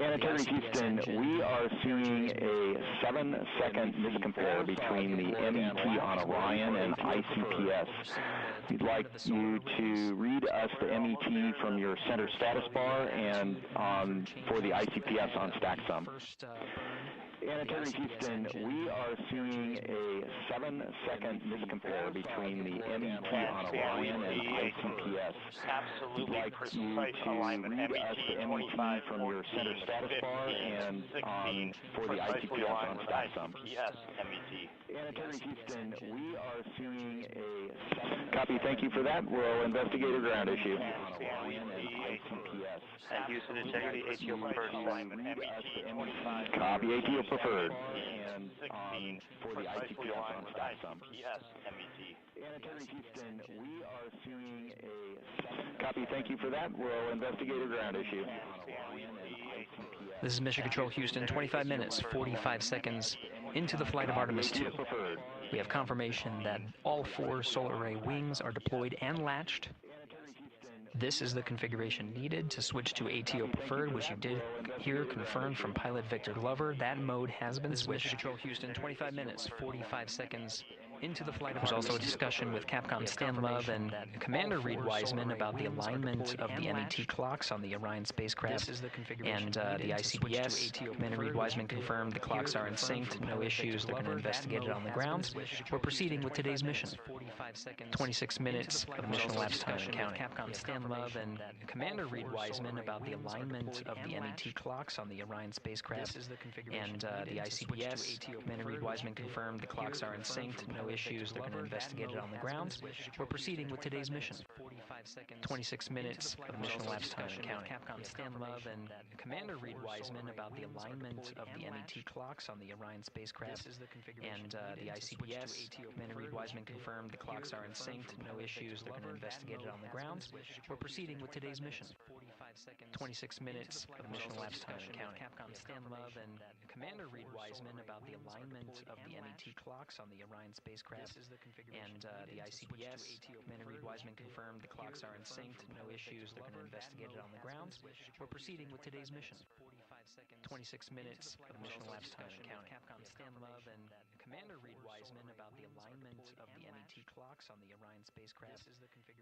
And Integrity Houston, we are seeing a 7-second miscompare between the MET on Orion and ICPS. We'd like you to read us the MET from your center status bar and for the ICPS on StackSum. And Integrity Houston, we are seeing a 7-second miscompare between the MET on Orion and ICPS. Absolutely We'd like you to read us the MET from your center status bar and for the ICPS on StackSum. And Integrity Houston, we are seeing a... Copy, thank you for that. We'll investigate a ground issue. And Houston Integrity, ATO preferred. Copy, ATO preferred. And for the ICPS on StackSum. And Integrity Houston, we are seeing a... Copy, thank you for that. We'll investigate a ground issue. This is Mission Control Houston, 25 minutes, 45 seconds into the flight of Artemis II. We have confirmation that all 4 solar array wings are deployed and latched. This is the configuration needed to switch to ATO preferred, which you did hear confirmed from pilot Victor Glover. That mode has been switched. Mission Control Houston, 25 minutes, 45 seconds into the flight. There's also a discussion with Capcom Stan Love and Commander Reed Wiseman about the alignment of the MET clocks on the Orion spacecraft and the ICPS. Commander Reed Wiseman confirmed the clocks are in sync, no issues, they're going to investigate it on the ground. We're proceeding with today's mission. 26 minutes of mission elapsed time and counting. Capcom Stan Love and Commander Reed Wiseman about the alignment of the MET clocks on the Orion spacecraft and the ICPS. Commander Reed Wiseman confirmed the clocks are in sync, no no issues. They're going to investigate it on the ground. We're proceeding with today's mission. 26 minutes of mission elapsed time and counting. Capcom Stan Love and Commander Reed Wiseman about the alignment of the MET clocks on the Orion spacecraft and the ICPS. Commander Reed Wiseman confirmed the clocks are in sync, no issues. They're going to investigate it on the ground. We're proceeding with today's mission. 26 minutes of mission elapsed time and counting. Capcom Stan Love and Commander Reed Wiseman about the alignment of the MET clocks on the Orion spacecraft and the ICPS. Commander Reed Wiseman confirmed the clocks are in sync, no issues. They're going to investigate it on the ground. We're proceeding with today's mission. 26 minutes of mission elapsed time and counting. Capcom Stan Love and Commander Reed Wiseman about the alignment of the MET clocks on the Orion spacecraft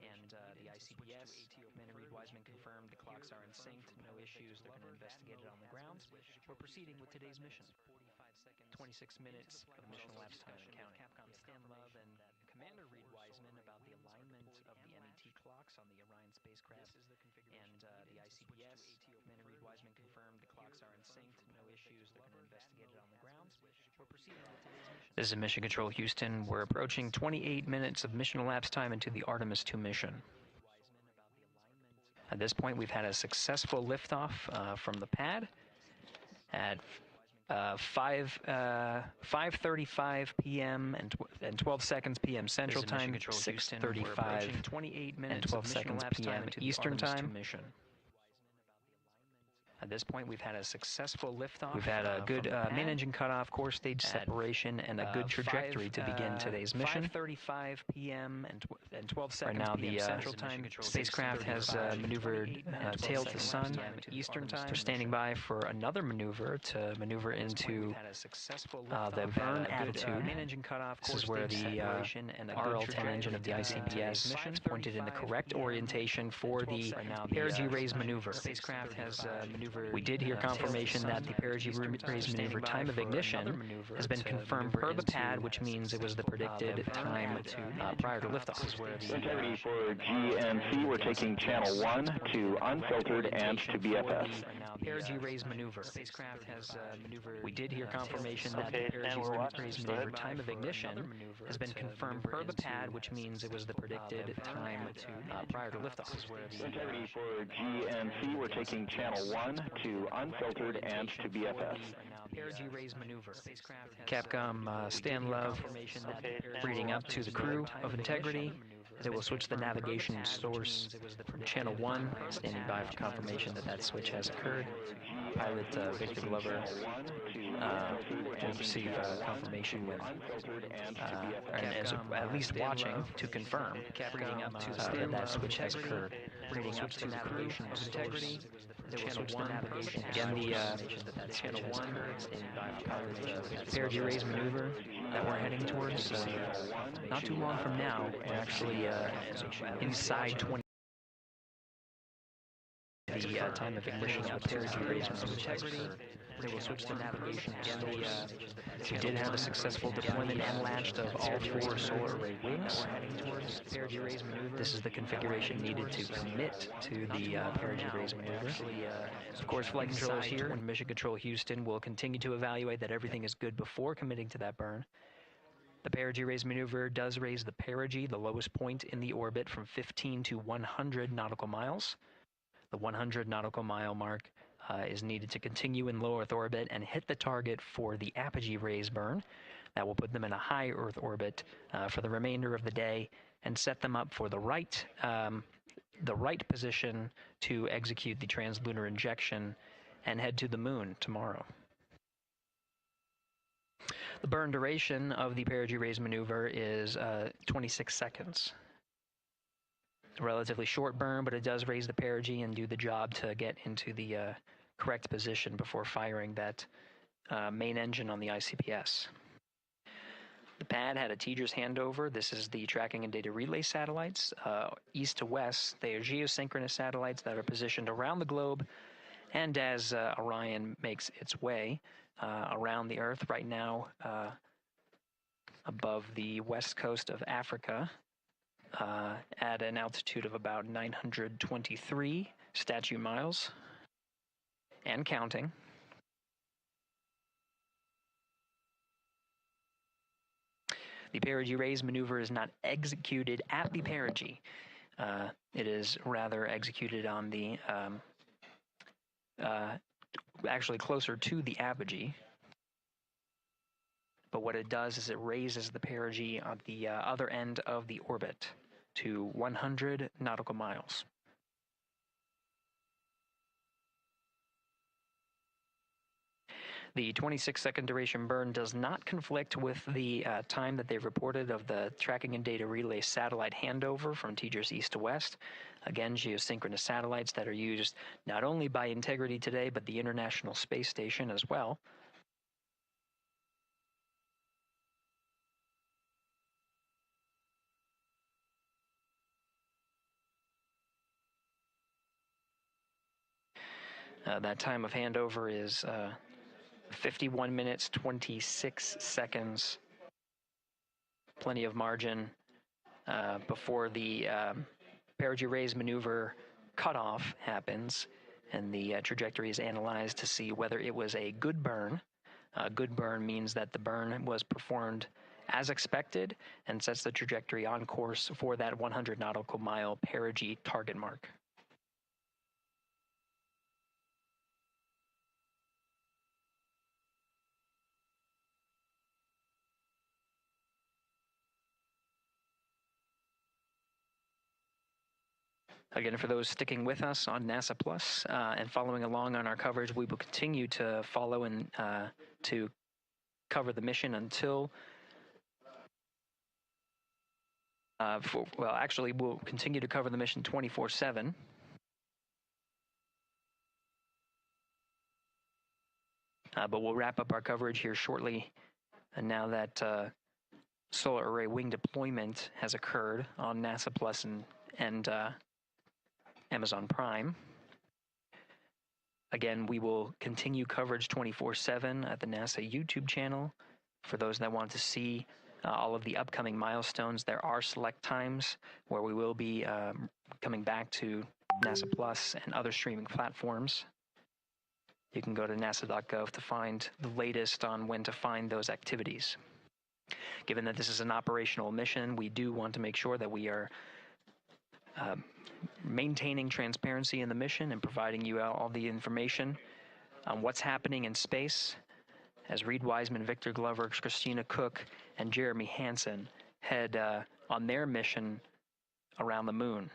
and the ICPS. Commander Reed Wiseman confirmed the clocks are in sync, no issues. They're going to investigate it on the ground. We're proceeding with today's mission. 26 minutes of mission elapsed time and counting. Capcom Stan Love and Commander Reed Wiseman about the alignment of the MET clocks on the Orion spacecraft and the ICPS. Commander Reed Wiseman confirmed the clocks are in sync, no issues. They're going to investigate it on the ground. We're proceeding with today's mission. This is Mission Control Houston. We're approaching 28 minutes of mission elapsed time into the Artemis II mission. At this point, we've had a successful liftoff from the pad at 5:35 p.m. and 12 seconds p.m. Central Time, 6:35 and 12 seconds p.m. Eastern Time. At this point, we've had a successful liftoff. We've had a good main engine cutoff, core stage separation, and a good trajectory to begin today's mission. 5:35 p.m. and 12 seconds right now, the Central Time spacecraft has maneuvered tail to sun, Eastern Time. We're standing by for another maneuver to maneuver into the burn attitude. Main engine cutoff. This is where the RL-10 engine of the ICPS is pointed in the correct orientation for the perigee raise maneuver. Spacecraft has maneuvered. We did hear confirmation that the perigee raise maneuver time of ignition has been confirmed per the pad, which means it was the predicted time prior to liftoff. Integrity for GNC, we're taking channel 1 to unfiltered and to BFS. Perigee raise maneuver. Spacecraft has maneuvered. We did hear confirmation that the perigee raise maneuver time of ignition has been confirmed per the pad, which means it was the predicted time prior to liftoff. Integrity for GNC, we're taking channel 1 to unfiltered and to BFS. Perigee raise maneuver. Capcom Stan Love reading up to the crew of Integrity. They will switch the navigation source from channel 1, standing by for confirmation that that switch has occurred. Pilot Victor Glover will receive confirmation with, and is at least watching to confirm that that switch has occurred. Reading up to the navigation of Integrity. They will switch the navigation. Again, the channel 1 perigee raise maneuver that we're heading towards. Not too long from now, we're actually inside 20. The time of ignition of perigee raise maneuver. Integrity. They will switch to navigation. Again, we did have a successful deployment and launched of all 4 solar array wings. This is the configuration needed to commit to the perigee raise maneuver. Of course, flight controllers here in Mission Control Houston will continue to evaluate that everything is good before committing to that burn. The perigee raise maneuver does raise the perigee, the lowest point in the orbit, from 15 to 100 nautical miles. The 100 nautical mile mark is needed to continue in low Earth orbit and hit the target for the apogee raise burn. That will put them in a high Earth orbit for the remainder of the day and set them up for the right position to execute the translunar injection and head to the moon tomorrow. The burn duration of the perigee raise maneuver is 26 seconds. A relatively short burn, but it does raise the perigee and do the job to get into the correct position before firing that main engine on the ICPS. The pad had a teacher's handover. This is the tracking and data relay satellites. East to west, they are geosynchronous satellites that are positioned around the globe. And as Orion makes its way around the Earth right now, above the west coast of Africa, at an altitude of about 923 statute miles and counting. The perigee raise maneuver is not executed at the perigee. It is rather executed on the, actually closer to the apogee. But what it does is it raises the perigee at the other end of the orbit to 100 nautical miles. The 26-second duration burn does not conflict with the time that they've reported of the tracking and data relay satellite handover from TDRS east to west. Again, geosynchronous satellites that are used not only by Integrity today, but the International Space Station as well. That time of handover is 51 minutes, 26 seconds. Plenty of margin before the perigee raise maneuver cutoff happens, and the trajectory is analyzed to see whether it was a good burn. A good burn means that the burn was performed as expected and sets the trajectory on course for that 100 nautical mile perigee target mark. Again, for those sticking with us on NASA Plus and following along on our coverage, we will continue to follow and to cover the mission until, actually, we'll continue to cover the mission 24/7. But we'll wrap up our coverage here shortly. And now that solar array wing deployment has occurred on NASA Plus and Amazon Prime. Again, we will continue coverage 24/7 at the NASA YouTube channel. For those that want to see all of the upcoming milestones, there are select times where we will be coming back to NASA Plus and other streaming platforms. You can go to nasa.gov to find the latest on when to find those activities. Given that this is an operational mission, we do want to make sure that we are maintaining transparency in the mission and providing you all the information on what's happening in space as Reed Wiseman, Victor Glover, Christina Cook, and Jeremy Hansen head on their mission around the moon.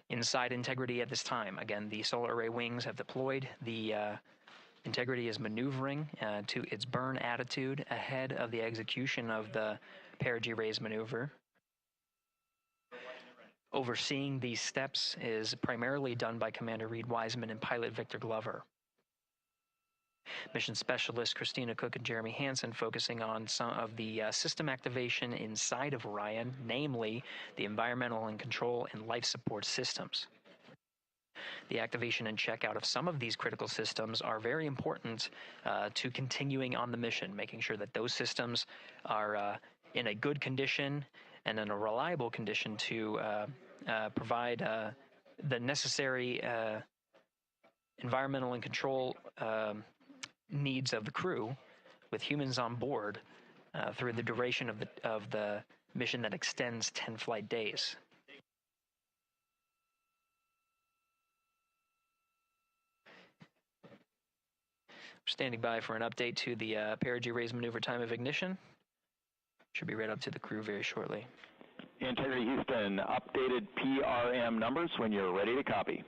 Inside Integrity at this time, again, the solar array wings have deployed. The Integrity is maneuvering to its burn attitude ahead of the execution of the perigee raise maneuver. Overseeing these steps is primarily done by Commander Reed Wiseman and pilot Victor Glover. Mission specialists Christina Cook and Jeremy Hansen focusing on some of the system activation inside of Orion, namely the environmental and control and life support systems. The activation and checkout of some of these critical systems are very important to continuing on the mission, making sure that those systems are in a good condition and in a reliable condition to provide the necessary environmental and control needs of the crew, with humans on board through the duration of the mission that extends 10 flight days. Standing by for an update to the perigee raise maneuver time of ignition. Should be read up to the crew very shortly. Integrity Houston, updated PRM numbers when you're ready to copy.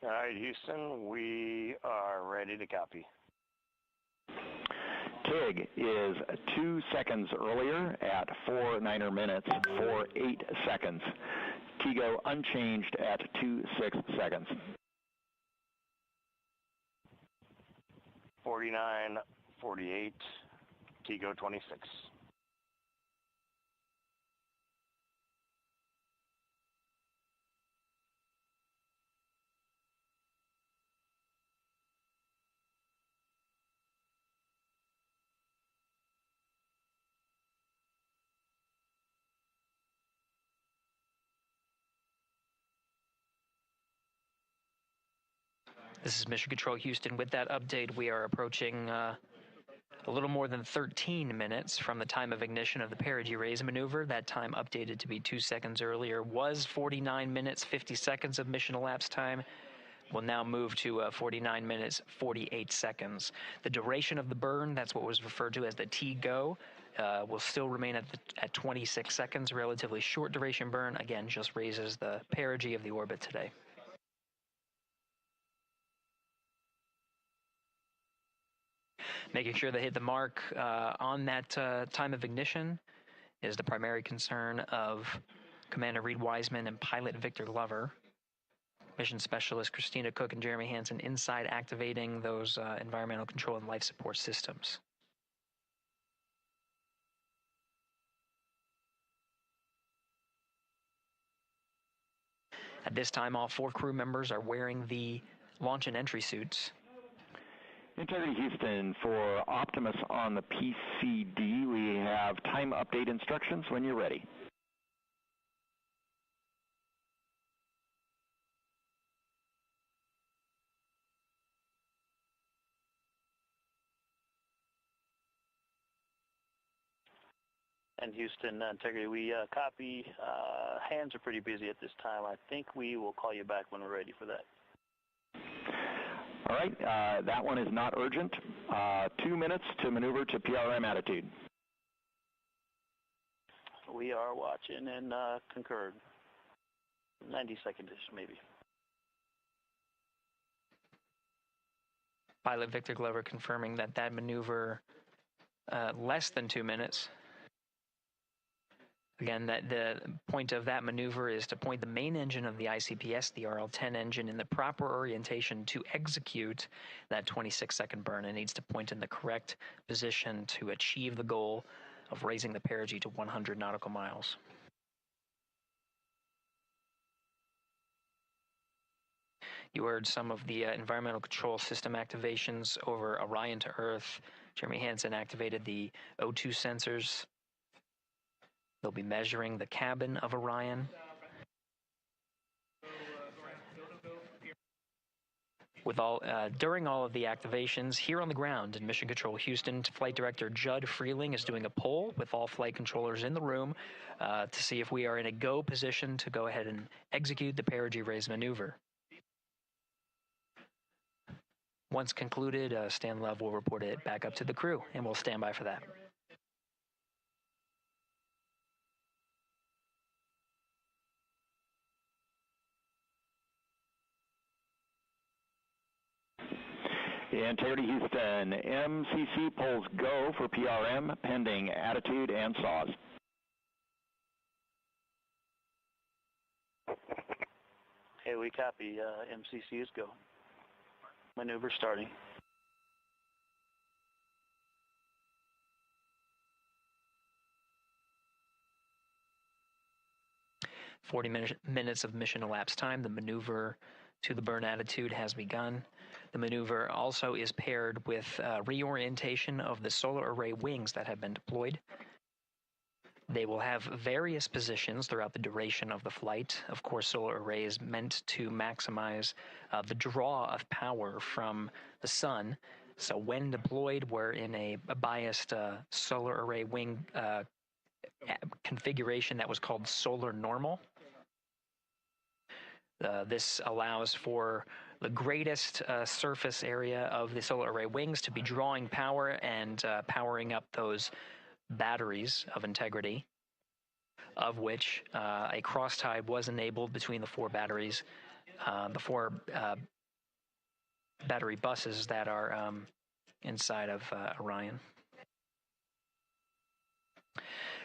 All right, Houston, we are ready to copy. TIG is 2 seconds earlier at 4 minutes, 48 seconds. TIGO unchanged at 26 seconds. 49, 48, TIGO 26. This is Mission Control Houston. With that update, we are approaching a little more than 13 minutes from the time of ignition of the perigee raise maneuver. That time, updated to be 2 seconds earlier, was 49 minutes, 50 seconds of mission elapsed time. Will now move to 49 minutes, 48 seconds. The duration of the burn, that's what was referred to as the T-go, will still remain at 26 seconds. Relatively short duration burn, again, just raises the perigee of the orbit today. Making sure they hit the mark on that time of ignition is the primary concern of Commander Reed Wiseman and pilot Victor Glover. Mission Specialist Christina Cook and Jeremy Hansen inside activating those environmental control and life support systems. At this time, all 4 crew members are wearing the launch and entry suits. Integrity Houston, for Optimus on the PCD, we have time update instructions when you're ready. And Houston, Integrity, we copy. Hands are pretty busy at this time. I think we will call you back when we're ready for that. All right, that one is not urgent. 2 minutes to maneuver to PRM attitude. We are watching and concurred. 90 seconds-ish, maybe. Pilot Victor Glover confirming that that maneuver less than 2 minutes. Again, that the point of that maneuver is to point the main engine of the ICPS, the RL-10 engine, in the proper orientation to execute that 26-second burn. It needs to point in the correct position to achieve the goal of raising the perigee to 100 nautical miles. You heard some of the environmental control system activations over Orion to Earth. Jeremy Hansen activated the O2 sensors. They'll be measuring the cabin of Orion. During all of the activations, here on the ground in Mission Control Houston, Flight Director Judd Freeling is doing a poll with all flight controllers in the room to see if we are in a go position to go ahead and execute the perigee raise maneuver. Once concluded, Stan Love will report it back up to the crew, and we'll stand by for that. Integrity Houston, MCC polls go for PRM pending attitude and saws. Hey, we copy. MCC is go. Maneuver starting. minutes of mission elapsed time. The maneuver to the burn attitude has begun. The maneuver also is paired with reorientation of the solar array wings that have been deployed. They will have various positions throughout the duration of the flight. Of course, solar array is meant to maximize the draw of power from the sun. So when deployed, we're in a biased solar array wing configuration that was called solar normal. This allows for the greatest surface area of the solar array wings to be drawing power and powering up those batteries of Integrity, of which a cross-tie was enabled between the 4 batteries, the 4 battery buses that are inside of Orion.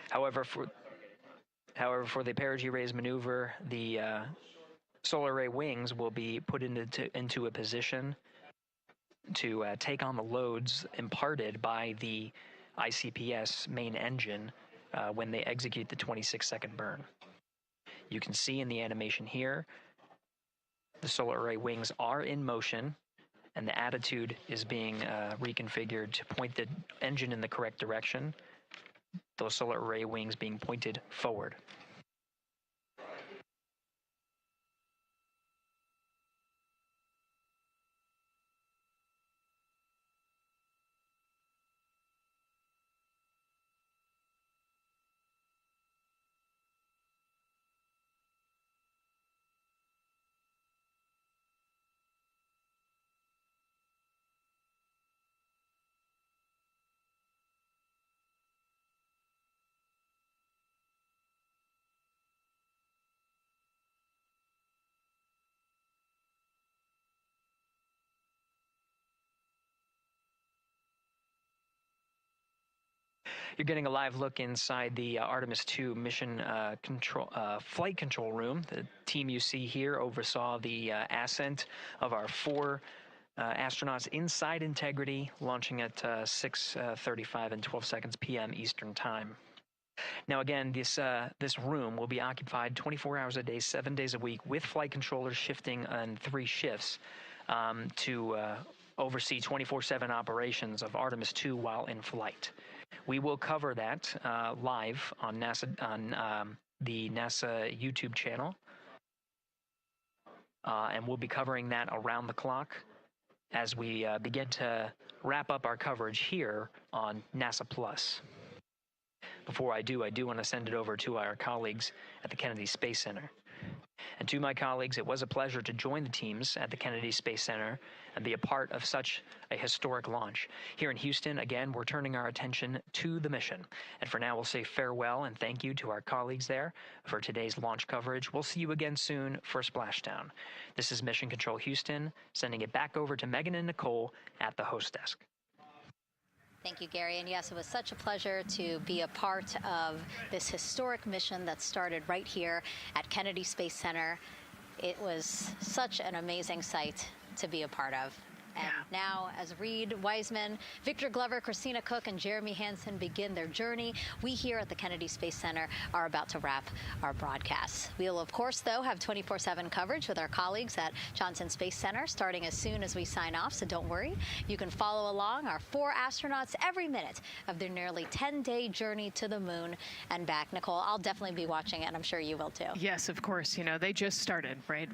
However, for the perigee raise maneuver, the solar array wings will be put into a position to take on the loads imparted by the ICPS main engine when they execute the 26-second burn. You can see in the animation here, the solar array wings are in motion, and the attitude is being reconfigured to point the engine in the correct direction, those solar array wings being pointed forward. You're getting a live look inside the Artemis II mission flight control room. The team you see here oversaw the ascent of our 4 astronauts inside Integrity, launching at 6:35 and 12 seconds p.m. Eastern Time. Now, again, this room will be occupied 24 hours a day, 7 days a week, with flight controllers shifting on 3 shifts to oversee 24/7 operations of Artemis II while in flight. We will cover that live on the NASA YouTube channel, and we'll be covering that around the clock as we begin to wrap up our coverage here on NASA Plus. Before I do want to send it over to our colleagues at the Kennedy Space Center. And to my colleagues, it was a pleasure to join the teams at the Kennedy Space Center and be a part of such a historic launch. Here in Houston, again, we're turning our attention to the mission. And for now, we'll say farewell and thank you to our colleagues there for today's launch coverage. We'll see you again soon for Splashdown. This is Mission Control Houston, sending it back over to Megan and Nicole at the host desk. Thank you, Gary. And yes, it was such a pleasure to be a part of this historic mission that started right here at Kennedy Space Center. It was such an amazing sight to be a part of. And now, as Reed Wiseman, Victor Glover, Christina Cook, and Jeremy Hansen begin their journey, we here at the Kennedy Space Center are about to wrap our broadcasts. We'll, of course, though, have 24/7 coverage with our colleagues at Johnson Space Center starting as soon as we sign off, so don't worry. You can follow along our 4 astronauts every minute of their nearly 10-day journey to the moon and back. Nicole, I'll definitely be watching it, and I'm sure you will, too. Yes, of course. You know, they just started, right?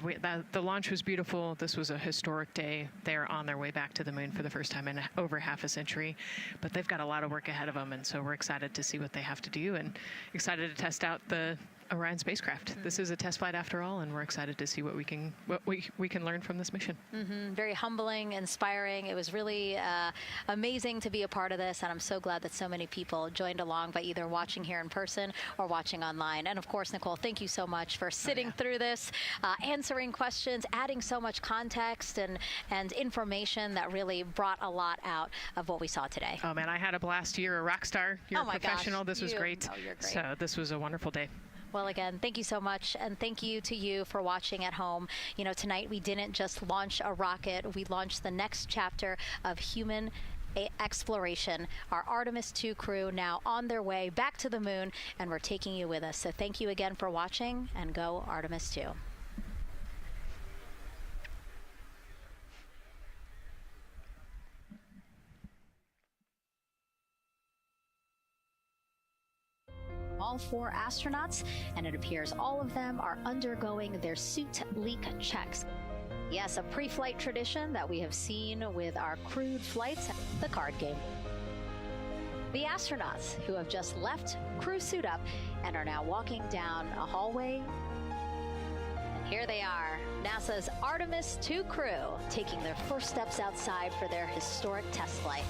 The launch was beautiful. This was a historic day. They're on their way back to the moon for the first time in over half a century, but they've got a lot of work ahead of them, and so we're excited to see what they have to do and excited to test out the Orion spacecraft. This is a test flight after all, and we're excited to see what we can learn from this mission. Very humbling, inspiring. It was really amazing to be a part of this, and I'm so glad that so many people joined along by either watching here in person or watching online. And of course, Nicole, thank you so much for sitting through this, answering questions, adding so much context and information that really brought a lot out of what we saw today. Oh man, I had a blast. You're a rock star. You're a professional. This was great. Oh, you're great. So this was a wonderful day. Well, again, thank you so much, and thank you to you for watching at home. You know, tonight we didn't just launch a rocket, we launched the next chapter of human exploration. Our Artemis II crew now on their way back to the moon, and we're taking you with us. So thank you again for watching, and go Artemis II. All 4 astronauts, and it appears all of them are undergoing their suit leak checks. Yes, a pre-flight tradition that we have seen with our crewed flights, the card game. The astronauts who have just left crew suit up and are now walking down a hallway. And here they are, NASA's Artemis II crew, taking their first steps outside for their historic test flight.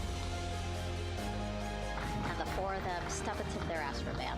And the 4 of them step into their astrovan.